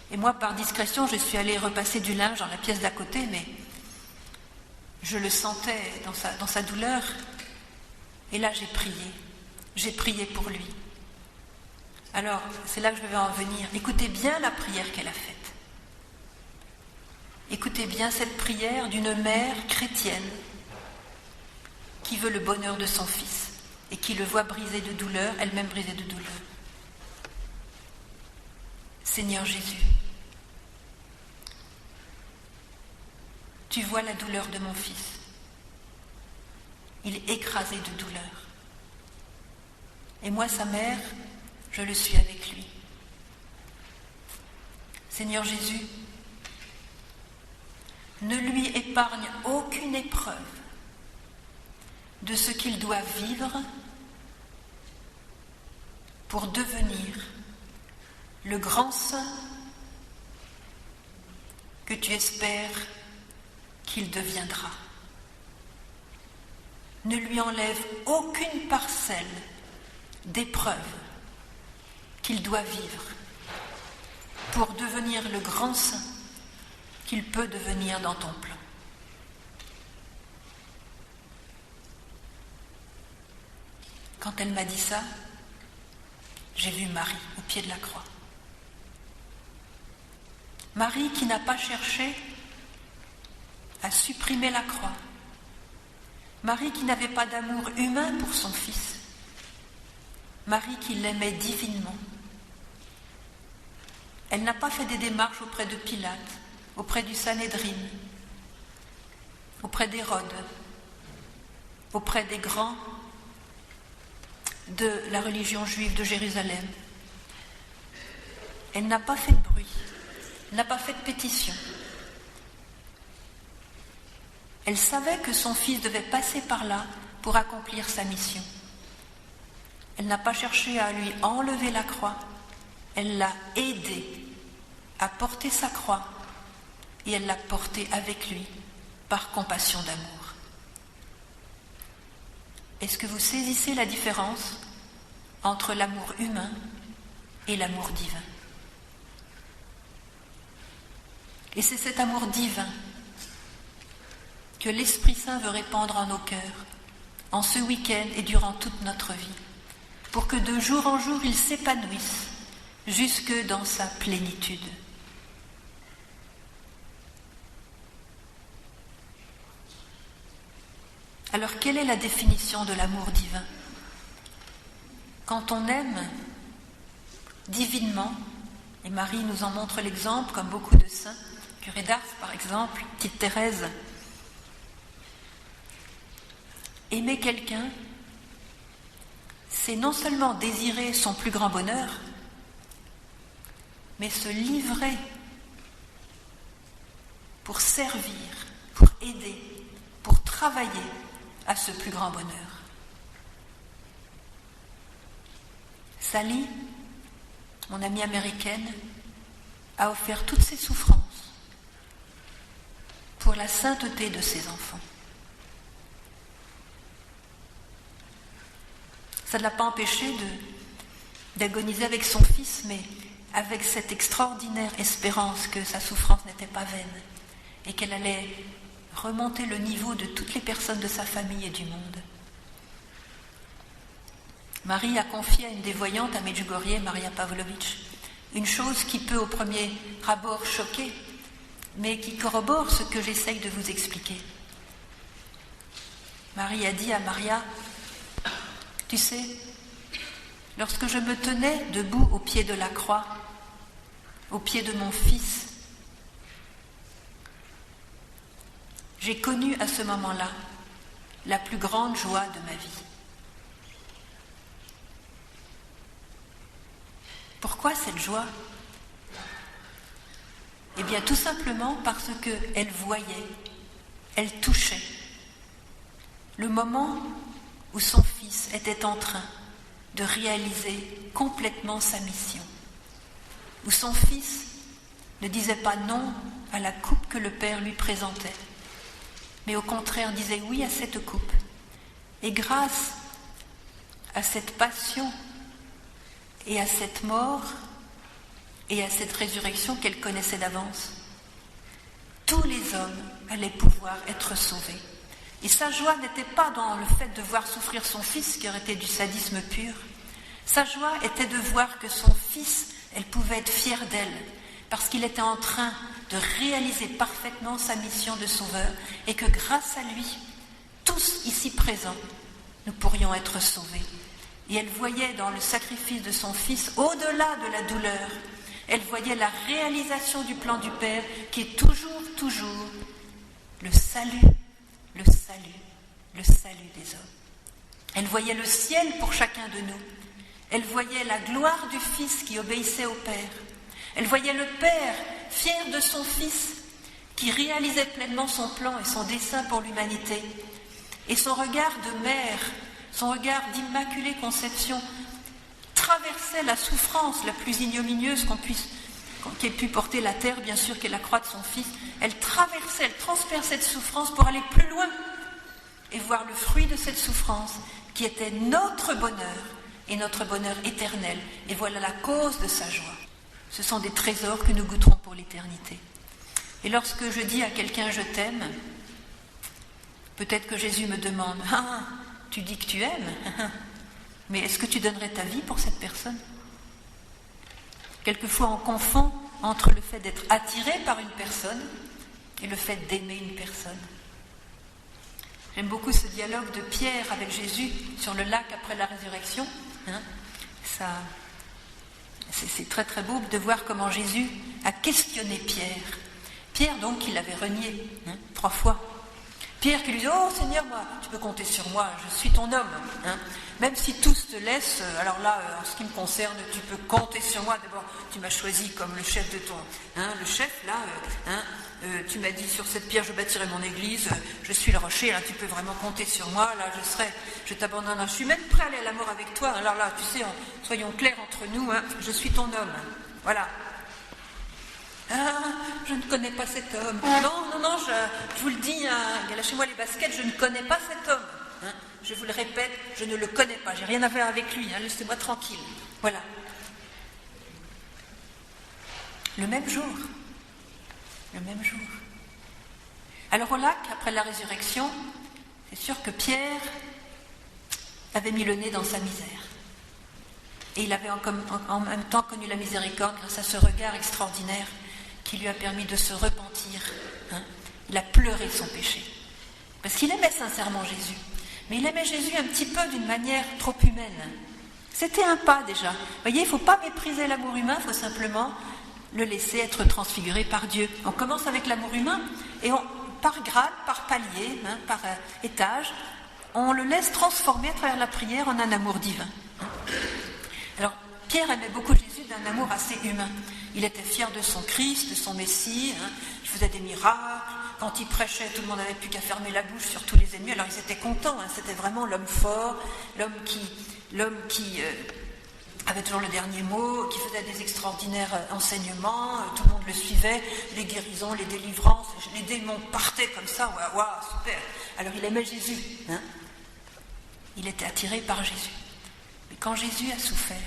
Et moi, par discrétion, je suis allée repasser du linge dans la pièce d'à côté, mais je le sentais dans sa douleur. Et là, j'ai prié pour lui. Alors, c'est là que je vais en venir. Écoutez bien la prière qu'elle a faite. Écoutez bien cette prière d'une mère chrétienne qui veut le bonheur de son fils et qui le voit brisé de douleur, elle-même brisée de douleur. Seigneur Jésus, tu vois la douleur de mon fils. Il est écrasé de douleur. Et moi, sa mère, je le suis avec lui. Seigneur Jésus, ne lui épargne aucune épreuve de ce qu'il doit vivre pour devenir le grand saint que tu espères qu'il deviendra. Ne lui enlève aucune parcelle d'épreuve qu'il doit vivre pour devenir le grand saint qu'il peut devenir dans ton plan. Quand elle m'a dit ça, j'ai vu Marie au pied de la croix. Marie qui n'a pas cherché à supprimer la croix. Marie qui n'avait pas d'amour humain pour son fils. Marie qui l'aimait divinement. Elle n'a pas fait des démarches auprès de Pilate, auprès du Sanhédrin, auprès d'Hérode, auprès des grands de la religion juive de Jérusalem. Elle n'a pas fait de bruit, elle n'a pas fait de pétition. Elle savait que son fils devait passer par là pour accomplir sa mission. Elle n'a pas cherché à lui enlever la croix, elle l'a aidé à porter sa croix et elle l'a portée avec lui par compassion d'amour. Est-ce que vous saisissez la différence entre l'amour humain et l'amour divin? Et c'est cet amour divin que l'Esprit Saint veut répandre en nos cœurs, en ce week-end et durant toute notre vie, pour que de jour en jour il s'épanouisse jusque dans sa plénitude. Alors, quelle est la définition de l'amour divin? Quand on aime divinement, et Marie nous en montre l'exemple, comme beaucoup de saints, curé d'Ars par exemple, petite Thérèse, aimer quelqu'un, c'est non seulement désirer son plus grand bonheur, mais se livrer pour servir, pour aider, pour travailler à ce plus grand bonheur. Sally, mon amie américaine, a offert toutes ses souffrances pour la sainteté de ses enfants. Ça ne l'a pas empêché d'agoniser avec son fils, mais avec cette extraordinaire espérance que sa souffrance n'était pas vaine et qu'elle allait remonter le niveau de toutes les personnes de sa famille et du monde. Marie a confié à une des voyantes à Medjugorje, Maria Pavlovitch, une chose qui peut au premier abord choquer, mais qui corrobore ce que j'essaye de vous expliquer. Marie a dit à Maria, « Tu sais, lorsque je me tenais debout au pied de la croix, au pied de mon fils, j'ai connu à ce moment-là la plus grande joie de ma vie. » Pourquoi cette joie ? Eh bien, tout simplement parce qu'elle voyait, elle touchait le moment où son fils était en train de réaliser complètement sa mission, où son fils ne disait pas non à la coupe que le Père lui présentait, mais au contraire disait oui à cette coupe. Et grâce à cette passion et à cette mort et à cette résurrection qu'elle connaissait d'avance, tous les hommes allaient pouvoir être sauvés. Et sa joie n'était pas dans le fait de voir souffrir son fils, qui aurait été du sadisme pur. Sa joie était de voir que son fils, elle pouvait être fière d'elle, parce qu'il était en train de réaliser parfaitement sa mission de sauveur, et que grâce à lui, tous ici présents, nous pourrions être sauvés. Et elle voyait dans le sacrifice de son fils, au-delà de la douleur, elle voyait la réalisation du plan du Père, qui est toujours le salut des hommes. Elle voyait le ciel pour chacun de nous. Elle voyait la gloire du Fils qui obéissait au Père. Elle voyait le Père fier de son Fils qui réalisait pleinement son plan et son dessein pour l'humanité. Et son regard de mère, son regard d'immaculée conception traversait la souffrance la plus ignominieuse qu'ait pu porter la terre, bien sûr, qui est la croix de son Fils. Elle transperçait cette souffrance pour aller plus loin et voir le fruit de cette souffrance qui était notre bonheur et notre bonheur éternel. Et voilà la cause de sa joie. Ce sont des trésors que nous goûterons pour l'éternité. Et lorsque je dis à quelqu'un « je t'aime », peut-être que Jésus me demande « ah, tu dis que tu aimes, mais est-ce que tu donnerais ta vie pour cette personne ?» Quelquefois on confond entre le fait d'être attiré par une personne et le fait d'aimer une personne. J'aime beaucoup ce dialogue de Pierre avec Jésus sur le lac après la résurrection. C'est très très beau de voir comment Jésus a questionné Pierre. Pierre donc qui l'avait renié 3 fois. Pierre qui lui dit « Oh Seigneur, moi, tu peux compter sur moi, je suis ton homme. Même si tous te laissent, alors là, en ce qui me concerne, tu peux compter sur moi. D'abord, tu m'as choisi comme le chef de ton... le chef, là, tu m'as dit sur cette pierre, je bâtirai mon église, je suis le rocher, là, tu peux vraiment compter sur moi, là, je t'abandonne, je suis même prêt à aller à la mort avec toi. Alors là, tu sais, soyons clairs entre nous, je suis ton homme. Voilà. Ah, je ne connais pas cet homme. Non, je vous le dis, lâchez-moi les baskets, je ne connais pas cet homme. Je vous le répète, je ne le connais pas, j'ai rien à faire avec lui, laissez-moi tranquille. Voilà. Le même jour. Alors au lac, après la résurrection, c'est sûr que Pierre avait mis le nez dans sa misère. Et il avait en même temps connu la miséricorde grâce à ce regard extraordinaire qui lui a permis de se repentir. Il a pleuré son péché. Parce qu'il aimait sincèrement Jésus. Mais il aimait Jésus un petit peu d'une manière trop humaine. C'était un pas déjà. Vous voyez, il ne faut pas mépriser l'amour humain, il faut simplement le laisser être transfiguré par Dieu. On commence avec l'amour humain et par grade, par palier, par étage, on le laisse transformer à travers la prière en un amour divin. Alors, Pierre aimait beaucoup Jésus d'un amour assez humain. Il était fier de son Christ, de son Messie, il faisait des miracles. Quand il prêchait, tout le monde n'avait plus qu'à fermer la bouche sur tous les ennemis. Alors ils étaient contents, c'était vraiment l'homme fort, l'homme qui avait toujours le dernier mot, qui faisait des extraordinaires enseignements, tout le monde le suivait, les guérisons, les délivrances, les démons partaient comme ça, waouh, super. Alors il aimait Jésus, hein. Il était attiré par Jésus. Mais quand Jésus a souffert,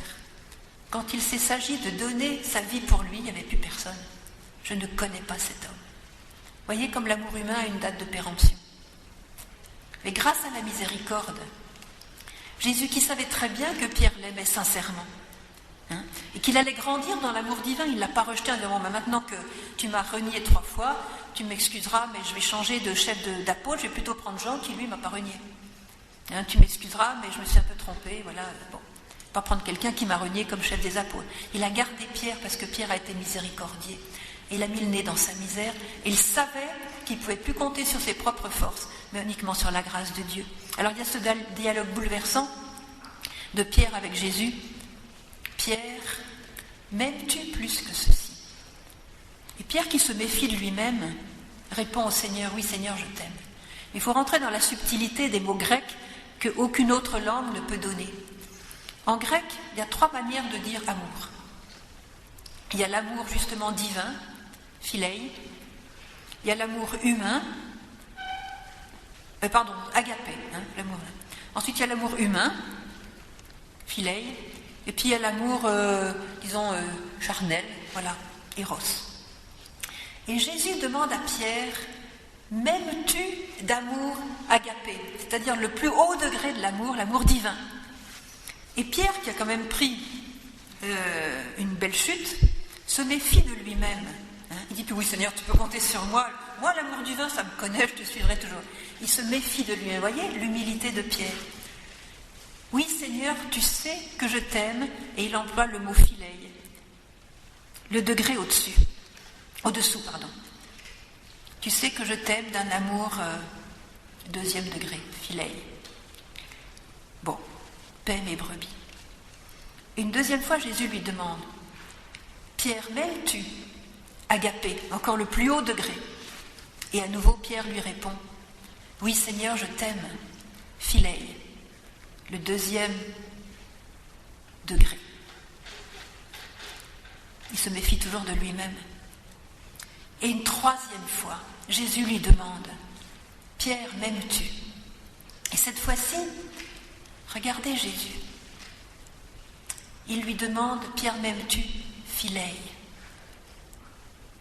quand il s'est s'agi de donner sa vie pour lui, il n'y avait plus personne. Je ne connais pas cet homme. Vous voyez comme l'amour humain a une date de péremption. Mais grâce à la miséricorde, Jésus qui savait très bien que Pierre l'aimait sincèrement, hein, et qu'il allait grandir dans l'amour divin, il ne l'a pas rejeté en disant, maintenant que tu m'as renié 3 fois, tu m'excuseras, mais je vais changer de chef d'apôtre, je vais plutôt prendre Jean qui lui m'a pas renié. Hein, tu m'excuseras, mais je me suis un peu trompée, voilà, bon. Pas prendre quelqu'un qui m'a renié comme chef des apôtres. Il a gardé Pierre parce que Pierre a été miséricordieux. Et il a mis le nez dans sa misère, et il savait qu'il ne pouvait plus compter sur ses propres forces, mais uniquement sur la grâce de Dieu. Alors il y a ce dialogue bouleversant de Pierre avec Jésus. Pierre, m'aimes-tu plus que ceci? Et Pierre, qui se méfie de lui-même, répond au Seigneur, oui Seigneur, je t'aime. Il faut rentrer dans la subtilité des mots grecs qu'aucune autre langue ne peut donner. En grec, il y a 3 manières de dire amour. Il y a l'amour justement divin, philéi. Il y a l'amour humain, agapé, hein, l'amour. Ensuite, il y a l'amour humain, philéi. Et puis il y a l'amour, charnel, voilà, eros. Et Jésus demande à Pierre, m'aimes-tu d'amour agapé, c'est-à-dire le plus haut degré de l'amour, l'amour divin. Et Pierre, qui a quand même pris une belle chute, se méfie de lui-même. Hein. Il dit, oui Seigneur, tu peux compter sur moi. Moi, l'amour divin, ça me connaît, je te suivrai toujours. Il se méfie de lui-même. Vous voyez, l'humilité de Pierre. Oui Seigneur, tu sais que je t'aime, et il emploie le mot philéi. Le degré au-dessous. Tu sais que je t'aime d'un amour 2e degré, philéi. Bon, paie mes brebis. Une 2e fois, Jésus lui demande, Pierre, m'aimes-tu? Agapé, encore le plus haut degré. Et à nouveau, Pierre lui répond, oui Seigneur, je t'aime, philéi, le 2e degré. Il se méfie toujours de lui-même. Et une 3e fois, Jésus lui demande, Pierre, m'aimes-tu? Et cette fois-ci, regardez Jésus. Il lui demande, Pierre, m'aimes-tu? Philéi,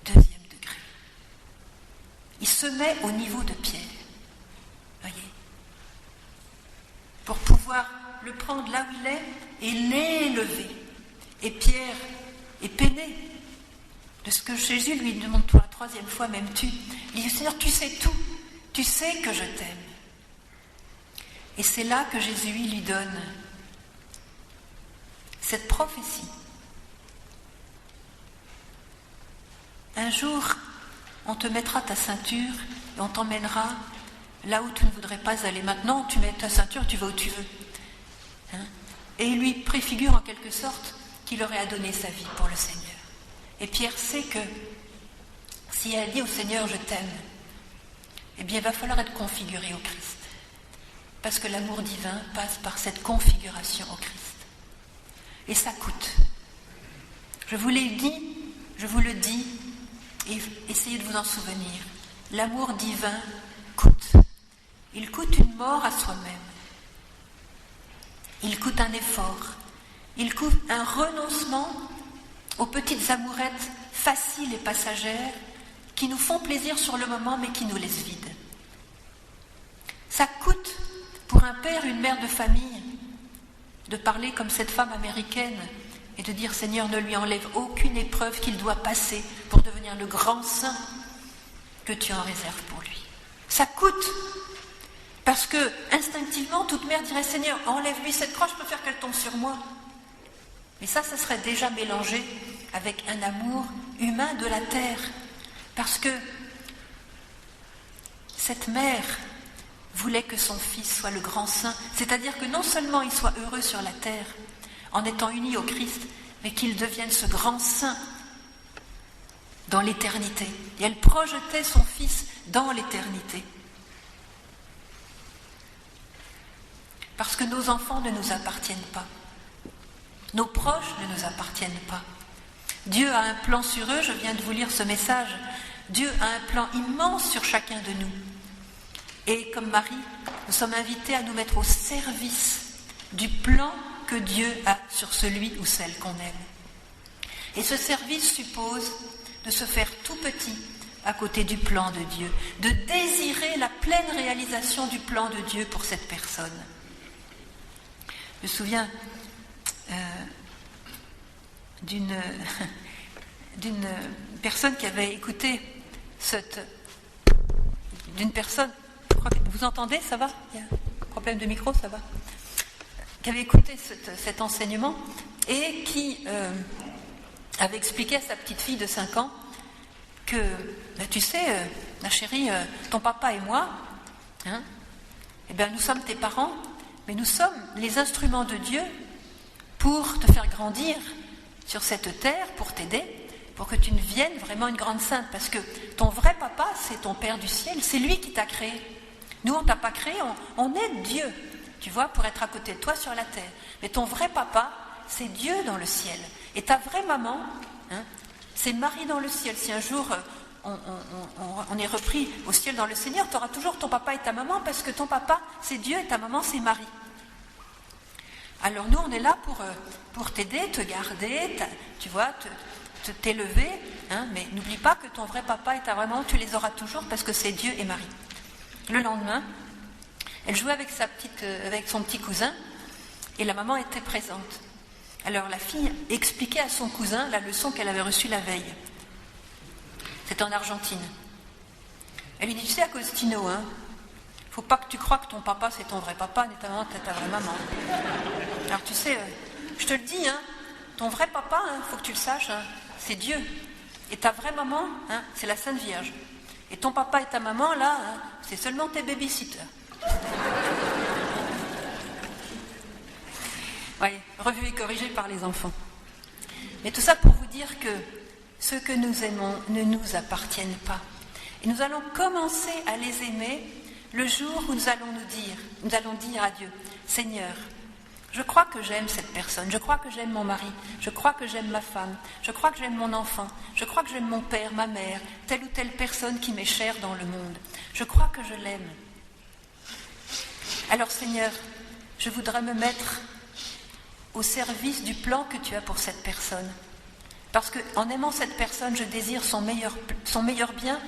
2e degré. Il se met au niveau de Pierre, voyez, pour pouvoir le prendre là où il est et l'élever. Et Pierre est peiné de ce que Jésus lui demande pour la 3e fois, m'aimes-tu? Il dit, Seigneur, tu sais tout, tu sais que je t'aime. Et c'est là que Jésus lui donne cette prophétie. Un jour, on te mettra ta ceinture et on t'emmènera là où tu ne voudrais pas aller. Maintenant, tu mets ta ceinture, tu vas où tu veux. Hein? Et il lui préfigure en quelque sorte qu'il aurait à donner sa vie pour le Seigneur. Et Pierre sait que si elle dit au Seigneur, je t'aime, eh bien, il va falloir être configuré au Christ. Parce que l'amour divin passe par cette configuration au Christ. Et ça coûte. Je vous l'ai dit, je vous le dis, et essayez de vous en souvenir. L'amour divin coûte. Il coûte une mort à soi-même. Il coûte un effort. Il coûte un renoncement aux petites amourettes faciles et passagères qui nous font plaisir sur le moment mais qui nous laissent vides. Ça coûte pour un père, une mère de famille, de parler comme cette femme américaine et de dire, Seigneur, ne lui enlève aucune épreuve qu'il doit passer pour devenir le grand saint que tu en réserves pour lui. Ça coûte, parce que instinctivement, toute mère dirait, Seigneur, enlève-lui cette croix, je préfère qu'elle tombe sur moi. Mais ça serait déjà mélangé avec un amour humain de la terre, parce que cette mère voulait que son fils soit le grand saint, c'est-à-dire que non seulement il soit heureux sur la terre, en étant uni au Christ, mais qu'il devienne ce grand saint dans l'éternité. Et elle projetait son fils dans l'éternité. Parce que nos enfants ne nous appartiennent pas. Nos proches ne nous appartiennent pas. Dieu a un plan sur eux, je viens de vous lire ce message. Dieu a un plan immense sur chacun de nous. Et comme Marie, nous sommes invités à nous mettre au service du plan que Dieu a sur celui ou celle qu'on aime. Et ce service suppose de se faire tout petit à côté du plan de Dieu, de désirer la pleine réalisation du plan de Dieu pour cette personne. Je me souviens d'une personne qui avait écouté d'une personne, vous entendez, ça va? Il y a un problème de micro, ça va? Qui avait écouté cet enseignement et qui avait expliqué à sa petite fille de 5 ans que, tu sais, ma chérie, ton papa et moi, nous sommes tes parents, mais nous sommes les instruments de Dieu pour te faire grandir sur cette terre, pour t'aider, pour que tu deviennes vraiment une grande sainte. Parce que ton vrai papa, c'est ton Père du ciel, c'est lui qui t'a créé. Nous, on ne t'a pas créé, on aide Dieu, tu vois, pour être à côté de toi sur la terre. Mais ton vrai papa, c'est Dieu dans le ciel. Et ta vraie maman, c'est Marie dans le ciel. Si un jour on est repris au ciel dans le Seigneur, tu auras toujours ton papa et ta maman, parce que ton papa, c'est Dieu et ta maman, c'est Marie. Alors nous, on est là pour t'aider, te garder, tu vois, t'élever, mais n'oublie pas que ton vrai papa et ta vraie maman, tu les auras toujours, parce que c'est Dieu et Marie. Le lendemain, elle jouait avec son petit cousin, et la maman était présente. Alors la fille expliquait à son cousin la leçon qu'elle avait reçue la veille. C'était en Argentine. Elle lui dit, tu sais, Agostino, faut pas que tu crois que ton papa c'est ton vrai papa, ni ta maman c'est ta vraie maman. Alors tu sais, je te le dis, ton vrai papa, faut que tu le saches, c'est Dieu. Et ta vraie maman, c'est la Sainte Vierge. Et ton papa et ta maman, là, c'est seulement tes babysitters. Voyez, revu et corrigé par les enfants. Mais tout ça pour vous dire que ceux que nous aimons ne nous appartiennent pas. Et nous allons commencer à les aimer le jour où nous allons dire à Dieu, Seigneur, je crois que j'aime cette personne, je crois que j'aime mon mari, je crois que j'aime ma femme, je crois que j'aime mon enfant, je crois que j'aime mon père, ma mère, telle ou telle personne qui m'est chère dans le monde. Je crois que je l'aime. Alors Seigneur, je voudrais me mettre au service du plan que tu as pour cette personne. Parce qu'en aimant cette personne, je désire son meilleur bien,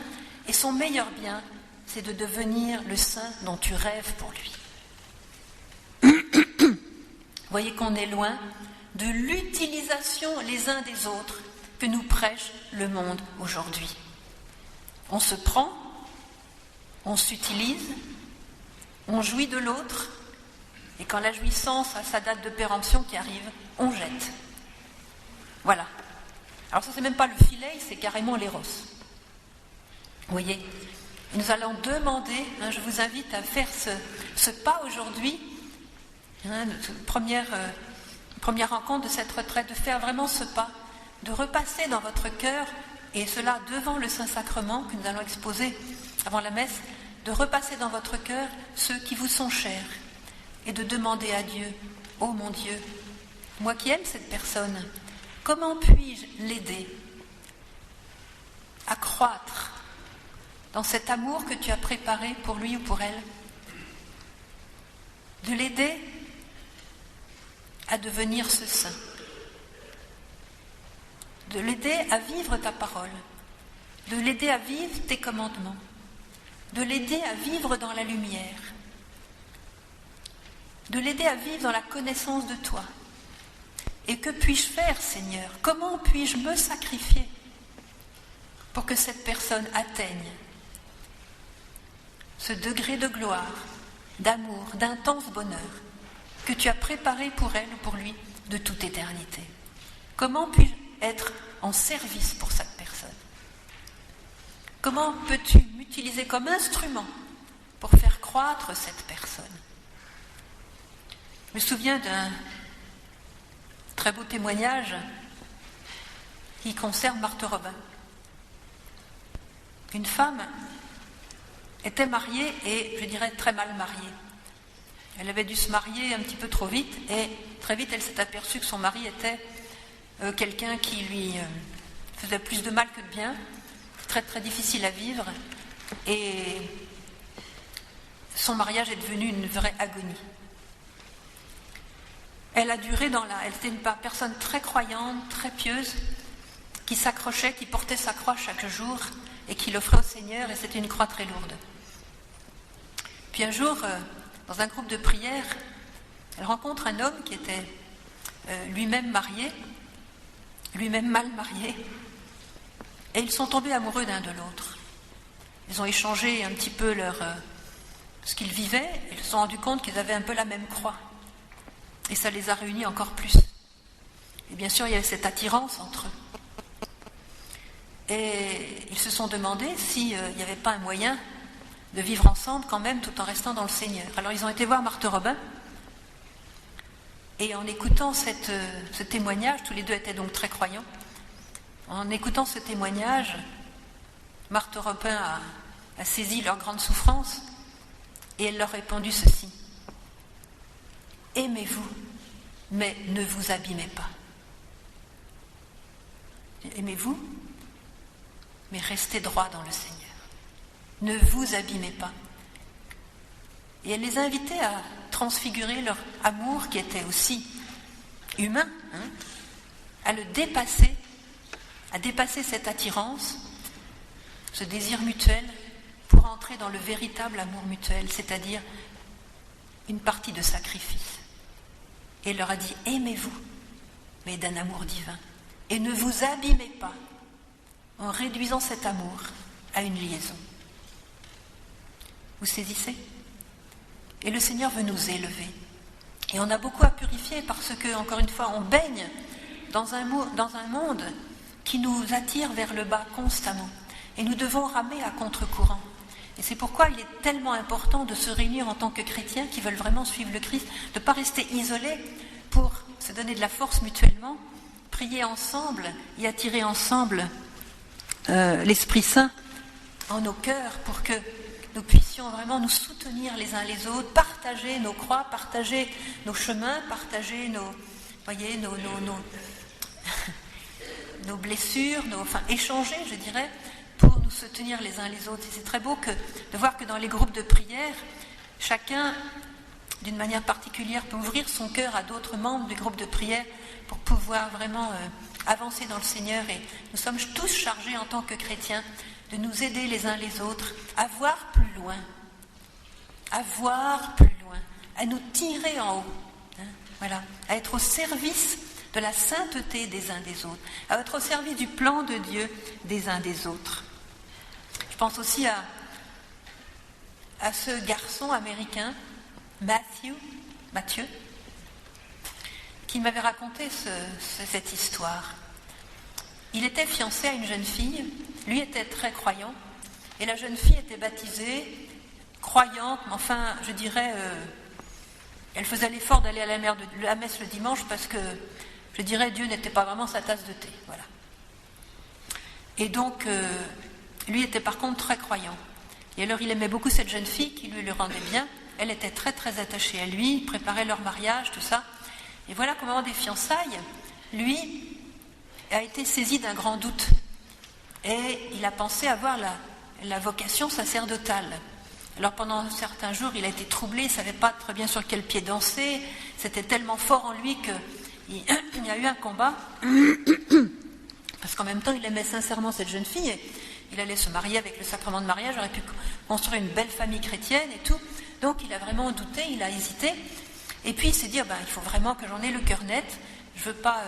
et son meilleur bien, c'est de devenir le saint dont tu rêves pour lui. Vous voyez qu'on est loin de l'utilisation les uns des autres que nous prêche le monde aujourd'hui. On se prend, on s'utilise, on jouit de l'autre, et quand la jouissance a sa date de péremption qui arrive, on jette. Voilà. Alors ça, c'est même pas le filet, c'est carrément l'éros. Vous voyez ? Nous allons demander, je vous invite à faire ce pas aujourd'hui, première rencontre de cette retraite, de faire vraiment ce pas, de repasser dans votre cœur, et cela devant le Saint-Sacrement que nous allons exposer avant la messe, de repasser dans votre cœur ceux qui vous sont chers, et de demander à Dieu, ô mon Dieu, moi qui aime cette personne, comment puis-je l'aider à croître dans cet amour que tu as préparé pour lui ou pour elle, de l'aider à devenir ce saint, de l'aider à vivre ta parole, de l'aider à vivre tes commandements, de l'aider à vivre dans la lumière, de l'aider à vivre dans la connaissance de toi. Et que puis-je faire, Seigneur? Comment puis-je me sacrifier pour que cette personne atteigne ce degré de gloire, d'amour, d'intense bonheur que tu as préparé pour elle ou pour lui de toute éternité? Comment puis-je être en service pour cette personne? Comment peux-tu m'utiliser comme instrument pour faire croître cette personne? Je me souviens d'un très beau témoignage qui concerne Marthe Robin. Une femme était mariée et, je dirais, très mal mariée. Elle avait dû se marier un petit peu trop vite et très vite elle s'est aperçue que son mari était quelqu'un qui lui faisait plus de mal que de bien, très très difficile à vivre, et son mariage est devenu une vraie agonie. Elle a duré elle était une personne très croyante, très pieuse, qui s'accrochait, qui portait sa croix chaque jour et qui l'offrait au Seigneur, et c'était une croix très lourde. Puis un jour, dans un groupe de prière, elle rencontre un homme qui était lui-même marié, lui-même mal marié, et ils sont tombés amoureux l'un de l'autre. Ils ont échangé un petit peu ce qu'ils vivaient, et ils se sont rendus compte qu'ils avaient un peu la même croix. Et ça les a réunis encore plus. Et bien sûr, il y avait cette attirance entre eux. Et ils se sont demandé s'il n'y avait pas un moyen de vivre ensemble quand même, tout en restant dans le Seigneur. Alors ils ont été voir Marthe Robin, et en écoutant ce témoignage, tous les deux étaient donc très croyants, en écoutant ce témoignage, Marthe Robin a saisi leur grande souffrance, et elle leur a répondu ceci: aimez-vous, mais ne vous abîmez pas. Aimez-vous, mais restez droit dans le Seigneur. Ne vous abîmez pas. Et elle les a invités à transfigurer leur amour, qui était aussi humain, à le dépasser, à dépasser cette attirance, ce désir mutuel, pour entrer dans le véritable amour mutuel, c'est-à-dire une partie de sacrifice. Et elle leur a dit: aimez-vous, mais d'un amour divin, et ne vous abîmez pas en réduisant cet amour à une liaison. Vous saisissez? Et le Seigneur veut nous élever. Et on a beaucoup à purifier parce que, encore une fois, on baigne dans un monde qui nous attire vers le bas constamment. Et nous devons ramer à contre-courant. Et c'est pourquoi il est tellement important de se réunir en tant que chrétiens qui veulent vraiment suivre le Christ, de ne pas rester isolés pour se donner de la force mutuellement, prier ensemble et attirer ensemble l'Esprit Saint en nos cœurs pour que nous puissions vraiment nous soutenir les uns les autres, partager nos croix, partager nos chemins, partager nos blessures, échanger, je dirais, pour nous soutenir les uns les autres. Et c'est très beau de voir que dans les groupes de prière, chacun, d'une manière particulière, peut ouvrir son cœur à d'autres membres du groupe de prière pour pouvoir vraiment avancer dans le Seigneur. Et nous sommes tous chargés en tant que chrétiens de nous aider les uns les autres à voir plus loin, à nous tirer en haut, à être au service de la sainteté des uns des autres, à être au service du plan de Dieu des uns des autres. Je pense aussi à ce garçon américain, Mathieu, qui m'avait raconté cette histoire. Il était fiancé à une jeune fille, lui était très croyant, et la jeune fille était baptisée, croyante, mais enfin, je dirais, elle faisait l'effort d'aller à la messe le dimanche parce que, je dirais, Dieu n'était pas vraiment sa tasse de thé, voilà. Et donc, lui était par contre très croyant. Et alors, il aimait beaucoup cette jeune fille qui lui le rendait bien. Elle était très très attachée à lui, il préparait leur mariage, tout ça. Et voilà qu'au moment des fiançailles, lui a été saisi d'un grand doute. Et il a pensé avoir la vocation sacerdotale. Alors pendant certains jours, il a été troublé, il ne savait pas très bien sur quel pied danser. C'était tellement fort en lui qu'il y a eu un combat. Parce qu'en même temps, il aimait sincèrement cette jeune fille. Et il allait se marier avec le sacrement de mariage, aurait pu construire une belle famille chrétienne et tout. Donc il a vraiment douté, il a hésité. Et puis il s'est dit, il faut vraiment que j'en ai le cœur net. Je ne veux pas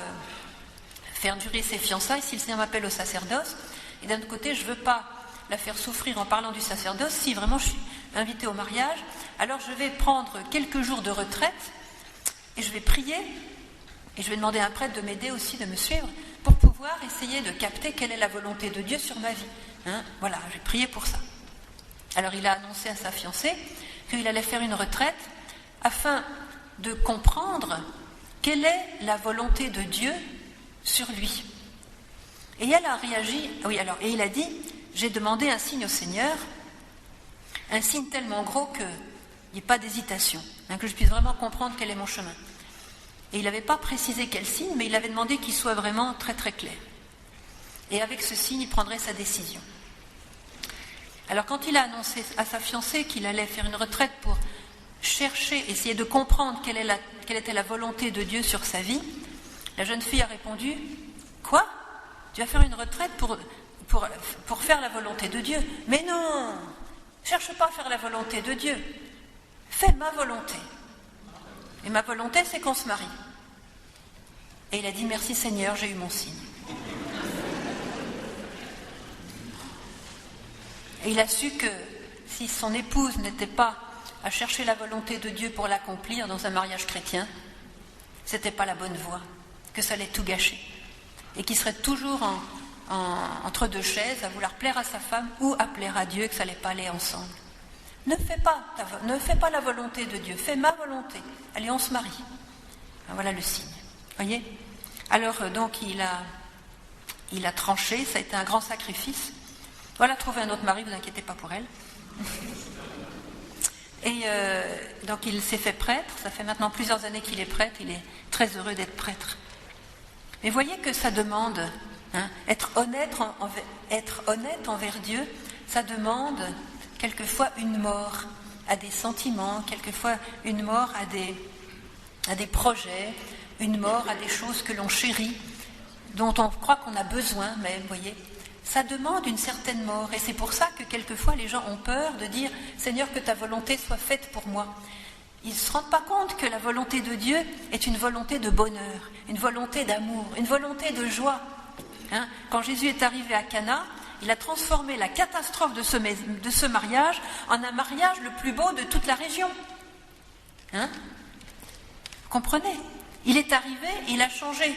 faire durer ses fiançailles si le Seigneur m'appelle au sacerdoce. Et d'un autre côté, je ne veux pas la faire souffrir en parlant du sacerdoce. Si vraiment je suis invitée au mariage, alors je vais prendre quelques jours de retraite et je vais prier. Et je vais demander à un prêtre de m'aider aussi, de me suivre, pour pouvoir essayer de capter quelle est la volonté de Dieu sur ma vie. Voilà, je vais prier pour ça. Alors il a annoncé à sa fiancée qu'il allait faire une retraite afin de comprendre quelle est la volonté de Dieu sur lui. Et elle a réagi, et il a dit, j'ai demandé un signe au Seigneur, un signe tellement gros que n'y ait pas d'hésitation, que je puisse vraiment comprendre quel est mon chemin. Et il n'avait pas précisé quel signe, mais il avait demandé qu'il soit vraiment très très clair. Et avec ce signe, il prendrait sa décision. Alors quand il a annoncé à sa fiancée qu'il allait faire une retraite pour chercher, essayer de comprendre quelle était la volonté de Dieu sur sa vie, la jeune fille a répondu « Quoi ? Tu vas faire une retraite pour faire la volonté de Dieu ? Mais non ! Cherche pas à faire la volonté de Dieu. Fais ma volonté. Et ma volonté, c'est qu'on se marie. » Et il a dit « Merci Seigneur, j'ai eu mon signe. » Et il a su que si son épouse n'était pas à chercher la volonté de Dieu pour l'accomplir dans un mariage chrétien, c'était pas la bonne voie, que ça allait tout gâcher. Et qu'il serait toujours entre deux chaises, à vouloir plaire à sa femme ou à plaire à Dieu, que ça n'allait pas aller ensemble. Ne fais pas la volonté de Dieu, fais ma volonté. Allez, on se marie. Voilà le signe. Voyez ? Alors, donc, il a tranché, ça a été un grand sacrifice. Voilà, trouver un autre mari, vous inquiétez pas pour elle. Et donc il s'est fait prêtre, ça fait maintenant plusieurs années qu'il est prêtre, il est très heureux d'être prêtre. Mais voyez que ça demande, être honnête envers Dieu, ça demande quelquefois une mort à des sentiments, quelquefois une mort à des projets, une mort à des choses que l'on chérit, dont on croit qu'on a besoin même, voyez. Ça demande une certaine mort, et c'est pour ça que quelquefois les gens ont peur de dire « Seigneur, que ta volonté soit faite pour moi ». Ils ne se rendent pas compte que la volonté de Dieu est une volonté de bonheur, une volonté d'amour, une volonté de joie. Quand Jésus est arrivé à Cana, il a transformé la catastrophe de ce mariage en un mariage le plus beau de toute la région. Vous comprenez ? Il est arrivé, il a changé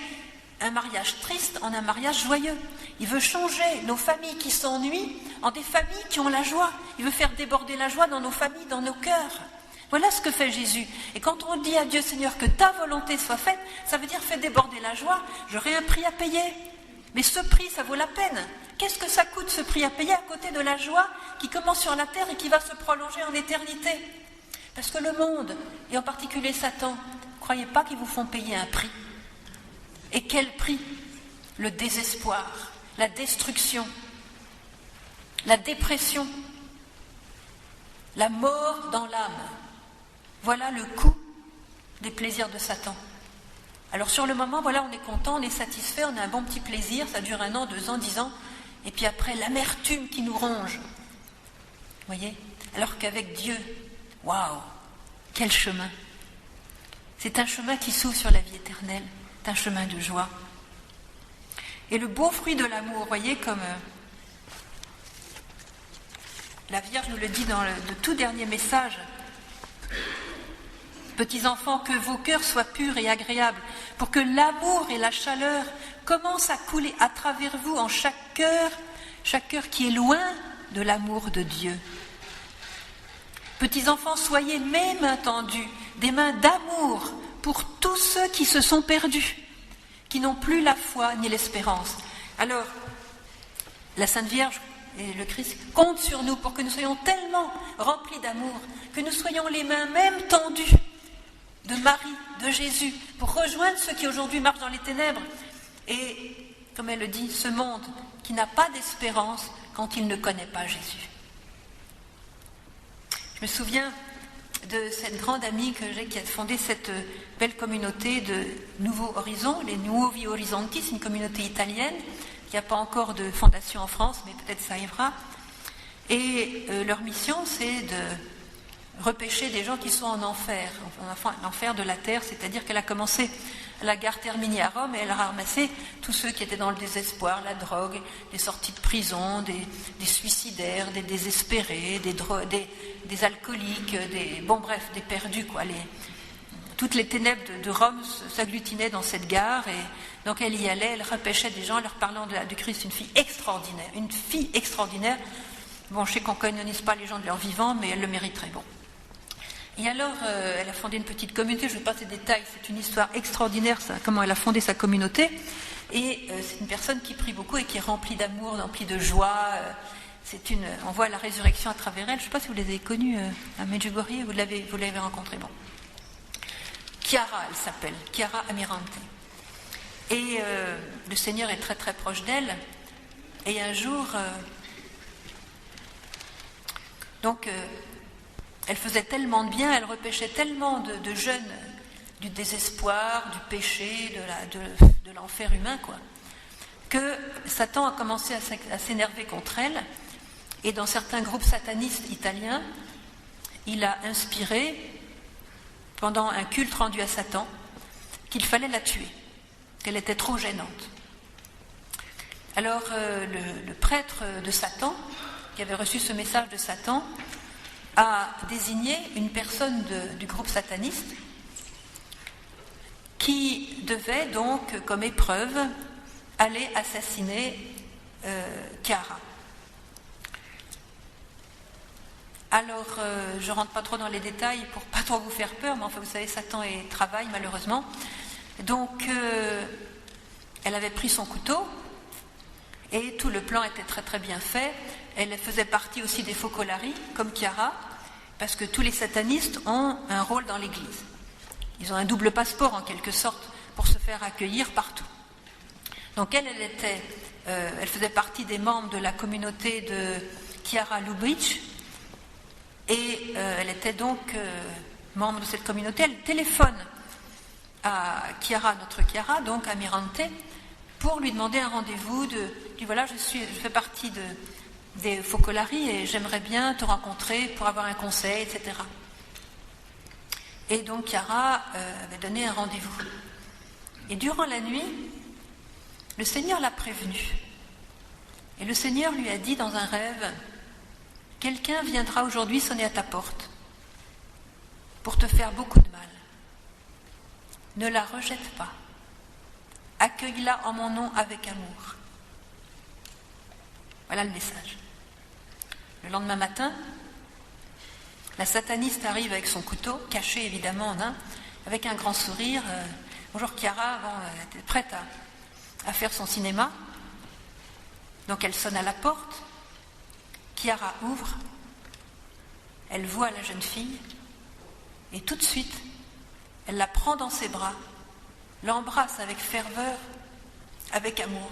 un mariage triste en un mariage joyeux. Il veut changer nos familles qui s'ennuient en des familles qui ont la joie. Il veut faire déborder la joie dans nos familles, dans nos cœurs. Voilà ce que fait Jésus. Et quand on dit à Dieu, Seigneur, que ta volonté soit faite, ça veut dire fais déborder la joie. J'aurai un prix à payer. Mais ce prix, ça vaut la peine. Qu'est-ce que ça coûte, ce prix à payer, à côté de la joie qui commence sur la terre et qui va se prolonger en éternité ? Parce que le monde, et en particulier Satan, ne croyez pas qu'ils vous font payer un prix. Et quel prix ? Le désespoir, la destruction, la dépression, la mort dans l'âme. Voilà le coût des plaisirs de Satan. Alors sur le moment, voilà, on est content, on est satisfait, on a un bon petit plaisir, ça dure 1 an, 2 ans, 10 ans, et puis après l'amertume qui nous ronge. Vous voyez ? Alors qu'avec Dieu, waouh, quel chemin ! C'est un chemin qui s'ouvre sur la vie éternelle. C'est un chemin de joie. Et le beau fruit de l'amour, voyez, comme la Vierge nous le dit dans le tout dernier message. Petits enfants, que vos cœurs soient purs et agréables, pour que l'amour et la chaleur commencent à couler à travers vous en chaque cœur qui est loin de l'amour de Dieu. Petits enfants, soyez mes mains tendues, des mains d'amour, pour tous ceux qui se sont perdus, qui n'ont plus la foi ni l'espérance. Alors, la Sainte Vierge et le Christ comptent sur nous pour que nous soyons tellement remplis d'amour, que nous soyons les mains même tendues de Marie, de Jésus, pour rejoindre ceux qui aujourd'hui marchent dans les ténèbres. Et, comme elle le dit, ce monde qui n'a pas d'espérance quand il ne connaît pas Jésus. Je me souviens de cette grande amie que j'ai qui a fondé cette belle communauté de Nouveaux Horizons, les Nuovi Orizzonti, c'est une communauté italienne qui n'a pas encore de fondation en France, mais peut-être ça arrivera. Et leur mission, c'est de repêcher des gens qui sont en enfer, enfin l'enfer de la terre, c'est-à-dire qu'elle a commencé à la gare Termini à Rome et elle a ramassé tous ceux qui étaient dans le désespoir, la drogue, les sorties de prison, des suicidaires, des désespérés, des alcooliques, des perdus, quoi. Toutes les ténèbres de Rome s'agglutinaient dans cette gare et donc elle y allait, elle repêchait des gens, leur parlant du Christ, une fille extraordinaire. Bon, je sais qu'on ne canonise pas les gens de leur vivant, mais elle le mériterait, bon. Et alors, elle a fondé une petite communauté, je ne vais pas ces détails, c'est une histoire extraordinaire, ça, comment elle a fondé sa communauté. Et c'est une personne qui prie beaucoup et qui est remplie d'amour, remplie de joie. on voit la résurrection à travers elle. Je ne sais pas si vous les avez connues à Medjugorje, vous l'avez rencontrée. Bon. Chiara, elle s'appelle, Chiara Amirante. Et le Seigneur est très très proche d'elle. Et un jour, elle faisait tellement de bien, elle repêchait tellement de jeunes du désespoir, du péché, de l'enfer humain, quoi, que Satan a commencé à s'énerver contre elle. Et dans certains groupes satanistes italiens, il a inspiré, pendant un culte rendu à Satan, qu'il fallait la tuer, qu'elle était trop gênante. Alors le prêtre de Satan, qui avait reçu ce message de Satan, a désigné une personne du groupe sataniste qui devait donc, comme épreuve, aller assassiner Chiara. Alors, je ne rentre pas trop dans les détails pour pas trop vous faire peur, mais enfin, vous savez, Satan travaille malheureusement. Donc, elle avait pris son couteau et tout le plan était très très bien fait. Elle faisait partie aussi des focolari, comme Chiara, parce que tous les satanistes ont un rôle dans l'Église. Ils ont un double passeport en quelque sorte pour se faire accueillir partout. Donc elle faisait partie des membres de la communauté de Chiara Lubich. Et elle était donc membre de cette communauté. Elle téléphone à Chiara, notre Chiara, donc à Amirante, pour lui demander un rendez-vous. Dit voilà, je fais partie des focolari et j'aimerais bien te rencontrer pour avoir un conseil, etc. Et donc Chiara avait donné un rendez-vous. Et durant la nuit, le Seigneur l'a prévenue. Et le Seigneur lui a dit dans un rêve: quelqu'un viendra aujourd'hui sonner à ta porte pour te faire beaucoup de mal. Ne la rejette pas. Accueille-la en mon nom avec amour. Voilà le message. Le lendemain matin, la sataniste arrive avec son couteau, caché évidemment en un, avec un grand sourire. Bonjour Chiara, elle était prête à faire son cinéma. Donc elle sonne à la porte. Chiara ouvre, elle voit la jeune fille et tout de suite, elle la prend dans ses bras, l'embrasse avec ferveur, avec amour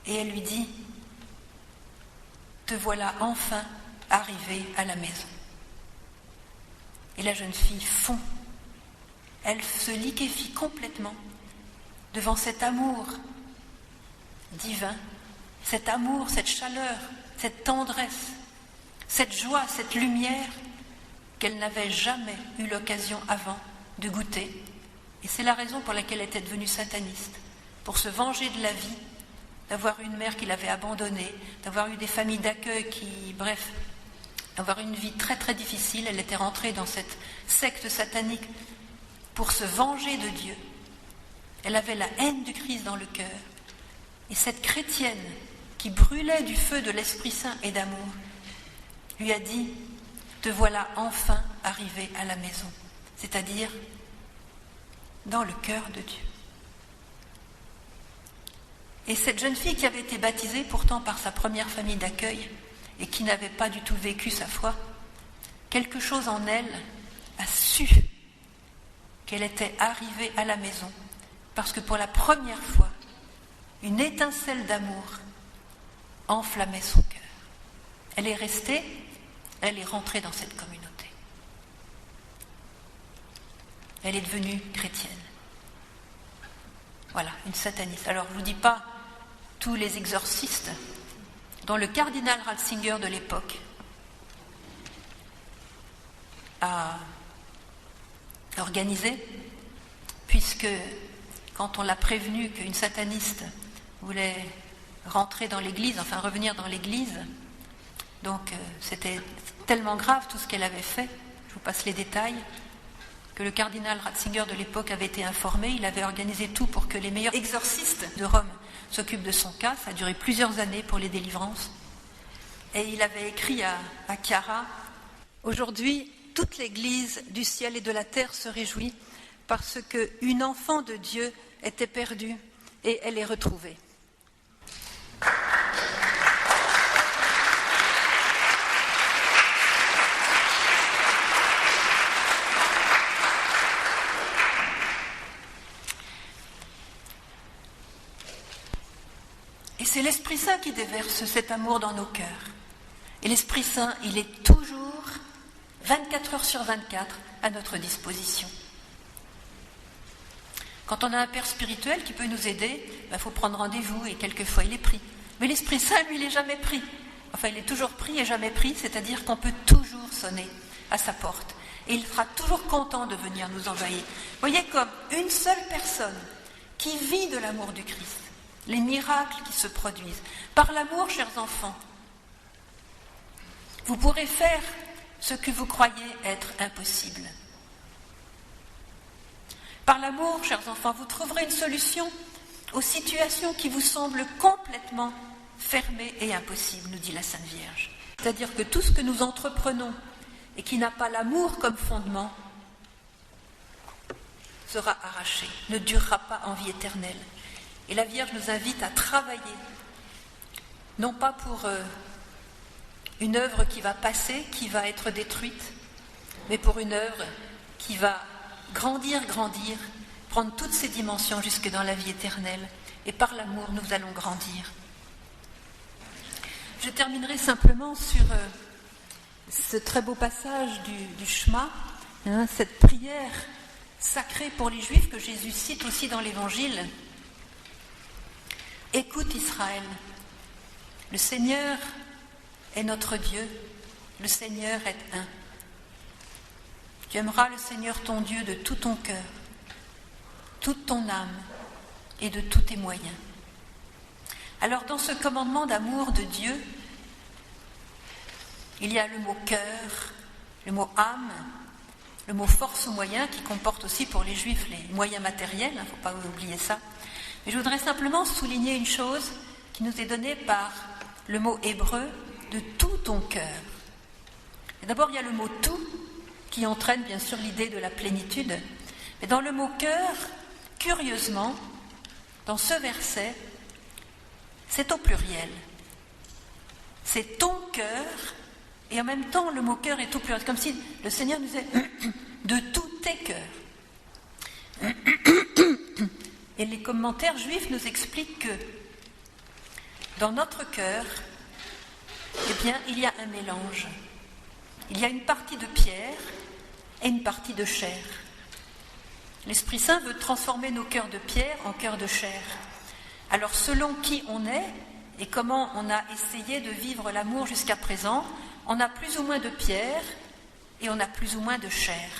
et elle lui dit: te voilà enfin arrivée à la maison. Et la jeune fille fond, elle se liquéfie complètement devant cet amour divin, cet amour, cette chaleur, cette tendresse, cette joie, cette lumière qu'elle n'avait jamais eu l'occasion avant de goûter. Et c'est la raison pour laquelle elle était devenue sataniste, pour se venger de la vie, d'avoir une mère qui l'avait abandonnée, d'avoir eu des familles d'accueil d'avoir une vie très très difficile. Elle était rentrée dans cette secte satanique pour se venger de Dieu. Elle avait la haine du Christ dans le cœur. Et cette chrétienne qui brûlait du feu de l'Esprit Saint et d'amour, lui a dit: te voilà enfin arrivé à la maison, c'est-à-dire dans le cœur de Dieu. Et cette jeune fille qui avait été baptisée pourtant par sa première famille d'accueil et qui n'avait pas du tout vécu sa foi, quelque chose en elle a su qu'elle était arrivée à la maison parce que pour la première fois, une étincelle d'amour enflammait son cœur. Elle est restée, elle est rentrée dans cette communauté. Elle est devenue chrétienne. Voilà, une sataniste. Alors, je ne vous dis pas tous les exorcistes dont le cardinal Ratzinger de l'époque a organisé, puisque quand on l'a prévenu qu'une sataniste voulait rentrer dans l'église, enfin revenir dans l'église, donc c'était tellement grave tout ce qu'elle avait fait, je vous passe les détails, que le cardinal Ratzinger de l'époque avait été informé, il avait organisé tout pour que les meilleurs exorcistes de Rome s'occupent de son cas, ça a duré plusieurs années pour les délivrances, et il avait écrit à Chiara: aujourd'hui, toute l'église du ciel et de la terre se réjouit parce qu'une enfant de Dieu était perdue et elle est retrouvée. Et c'est l'Esprit Saint qui déverse cet amour dans nos cœurs. Et l'Esprit Saint, il est toujours 24 heures sur 24 à notre disposition. Quand on a un père spirituel qui peut nous aider, il faut prendre rendez-vous et quelquefois il est pris. Mais l'Esprit Saint, lui, il n'est jamais pris. Enfin, il est toujours pris et jamais pris, c'est-à-dire qu'on peut toujours sonner à sa porte. Et il sera toujours content de venir nous envahir. Vous voyez, comme une seule personne qui vit de l'amour du Christ, les miracles qui se produisent. Par l'amour, chers enfants, vous pourrez faire ce que vous croyez être impossible. Par l'amour, chers enfants, vous trouverez une solution aux situations qui vous semblent complètement fermées et impossibles, nous dit la Sainte Vierge. C'est-à-dire que tout ce que nous entreprenons et qui n'a pas l'amour comme fondement sera arraché, ne durera pas en vie éternelle. Et la Vierge nous invite à travailler, non pas pour une œuvre qui va passer, qui va être détruite, mais pour une œuvre qui va grandir, prendre toutes ses dimensions jusque dans la vie éternelle. Et par l'amour, nous allons grandir. Je terminerai simplement sur ce très beau passage du Shema, cette prière sacrée pour les Juifs que Jésus cite aussi dans l'Évangile. Écoute Israël, le Seigneur est notre Dieu, le Seigneur est un. Tu aimeras le Seigneur ton Dieu de tout ton cœur, toute ton âme et de tous tes moyens. Alors dans ce commandement d'amour de Dieu, il y a le mot cœur, le mot âme, le mot force ou moyen qui comporte aussi pour les Juifs les moyens matériels, il ne faut pas oublier ça. Mais je voudrais simplement souligner une chose qui nous est donnée par le mot hébreu de tout ton cœur. Et d'abord il y a le mot tout qui entraîne bien sûr l'idée de la plénitude. Mais dans le mot cœur, curieusement, dans ce verset, c'est au pluriel. C'est ton cœur, et en même temps le mot cœur est au pluriel, comme si le Seigneur nous disait de tous tes cœurs. Et les commentaires juifs nous expliquent que dans notre cœur, eh bien, il y a un mélange. Il y a une partie de pierre et une partie de chair. L'Esprit Saint veut transformer nos cœurs de pierre en cœurs de chair. Alors, selon qui on est et comment on a essayé de vivre l'amour jusqu'à présent, on a plus ou moins de pierre et on a plus ou moins de chair.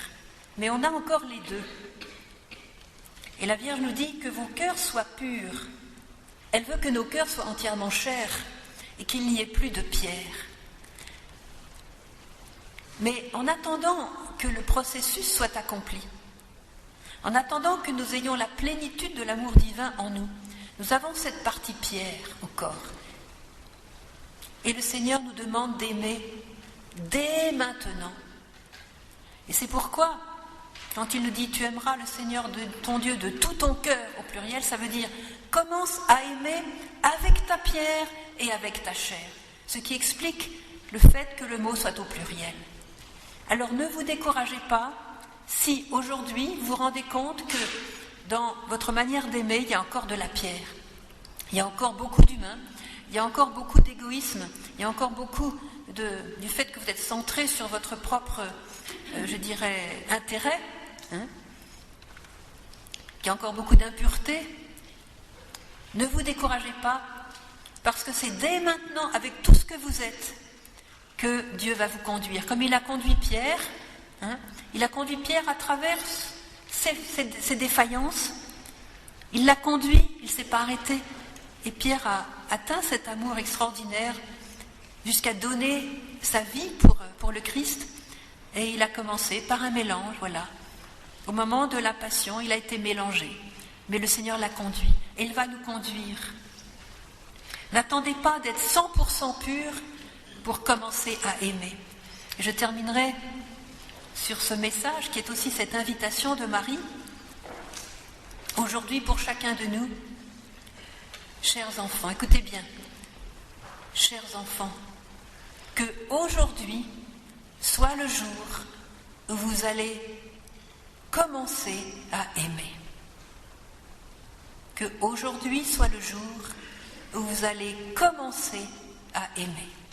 Mais on a encore les deux. Et la Vierge nous dit que vos cœurs soient purs. Elle veut que nos cœurs soient entièrement chair et qu'il n'y ait plus de pierre. Mais en attendant que le processus soit accompli, en attendant que nous ayons la plénitude de l'amour divin en nous, nous avons cette partie pierre encore. Et le Seigneur nous demande d'aimer dès maintenant. Et c'est pourquoi, quand il nous dit « Tu aimeras le Seigneur de ton Dieu de tout ton cœur » au pluriel, ça veut dire « Commence à aimer avec ta pierre et avec ta chair ». Ce qui explique le fait que le mot soit au pluriel. Alors ne vous découragez pas si aujourd'hui vous vous rendez compte que dans votre manière d'aimer, il y a encore de la pierre. Il y a encore beaucoup d'humain, il y a encore beaucoup d'égoïsme, il y a encore beaucoup du fait que vous êtes centré sur votre propre, intérêt. Il y a encore beaucoup d'impureté. Ne vous découragez pas, parce que c'est dès maintenant, avec tout ce que vous êtes, que Dieu va vous conduire. Comme il a conduit Pierre, il a conduit Pierre à travers ses défaillances. Il l'a conduit, il ne s'est pas arrêté. Et Pierre a atteint cet amour extraordinaire jusqu'à donner sa vie pour le Christ. Et il a commencé par un mélange, voilà. Au moment de la passion, il a été mélangé. Mais le Seigneur l'a conduit. Et il va nous conduire. N'attendez pas d'être 100% pur pour commencer à aimer. Et je terminerai sur ce message qui est aussi cette invitation de Marie. Aujourd'hui, pour chacun de nous, chers enfants, écoutez bien, chers enfants, que aujourd'hui soit le jour où vous allez commencer à aimer. Que aujourd'hui soit le jour où vous allez commencer à aimer.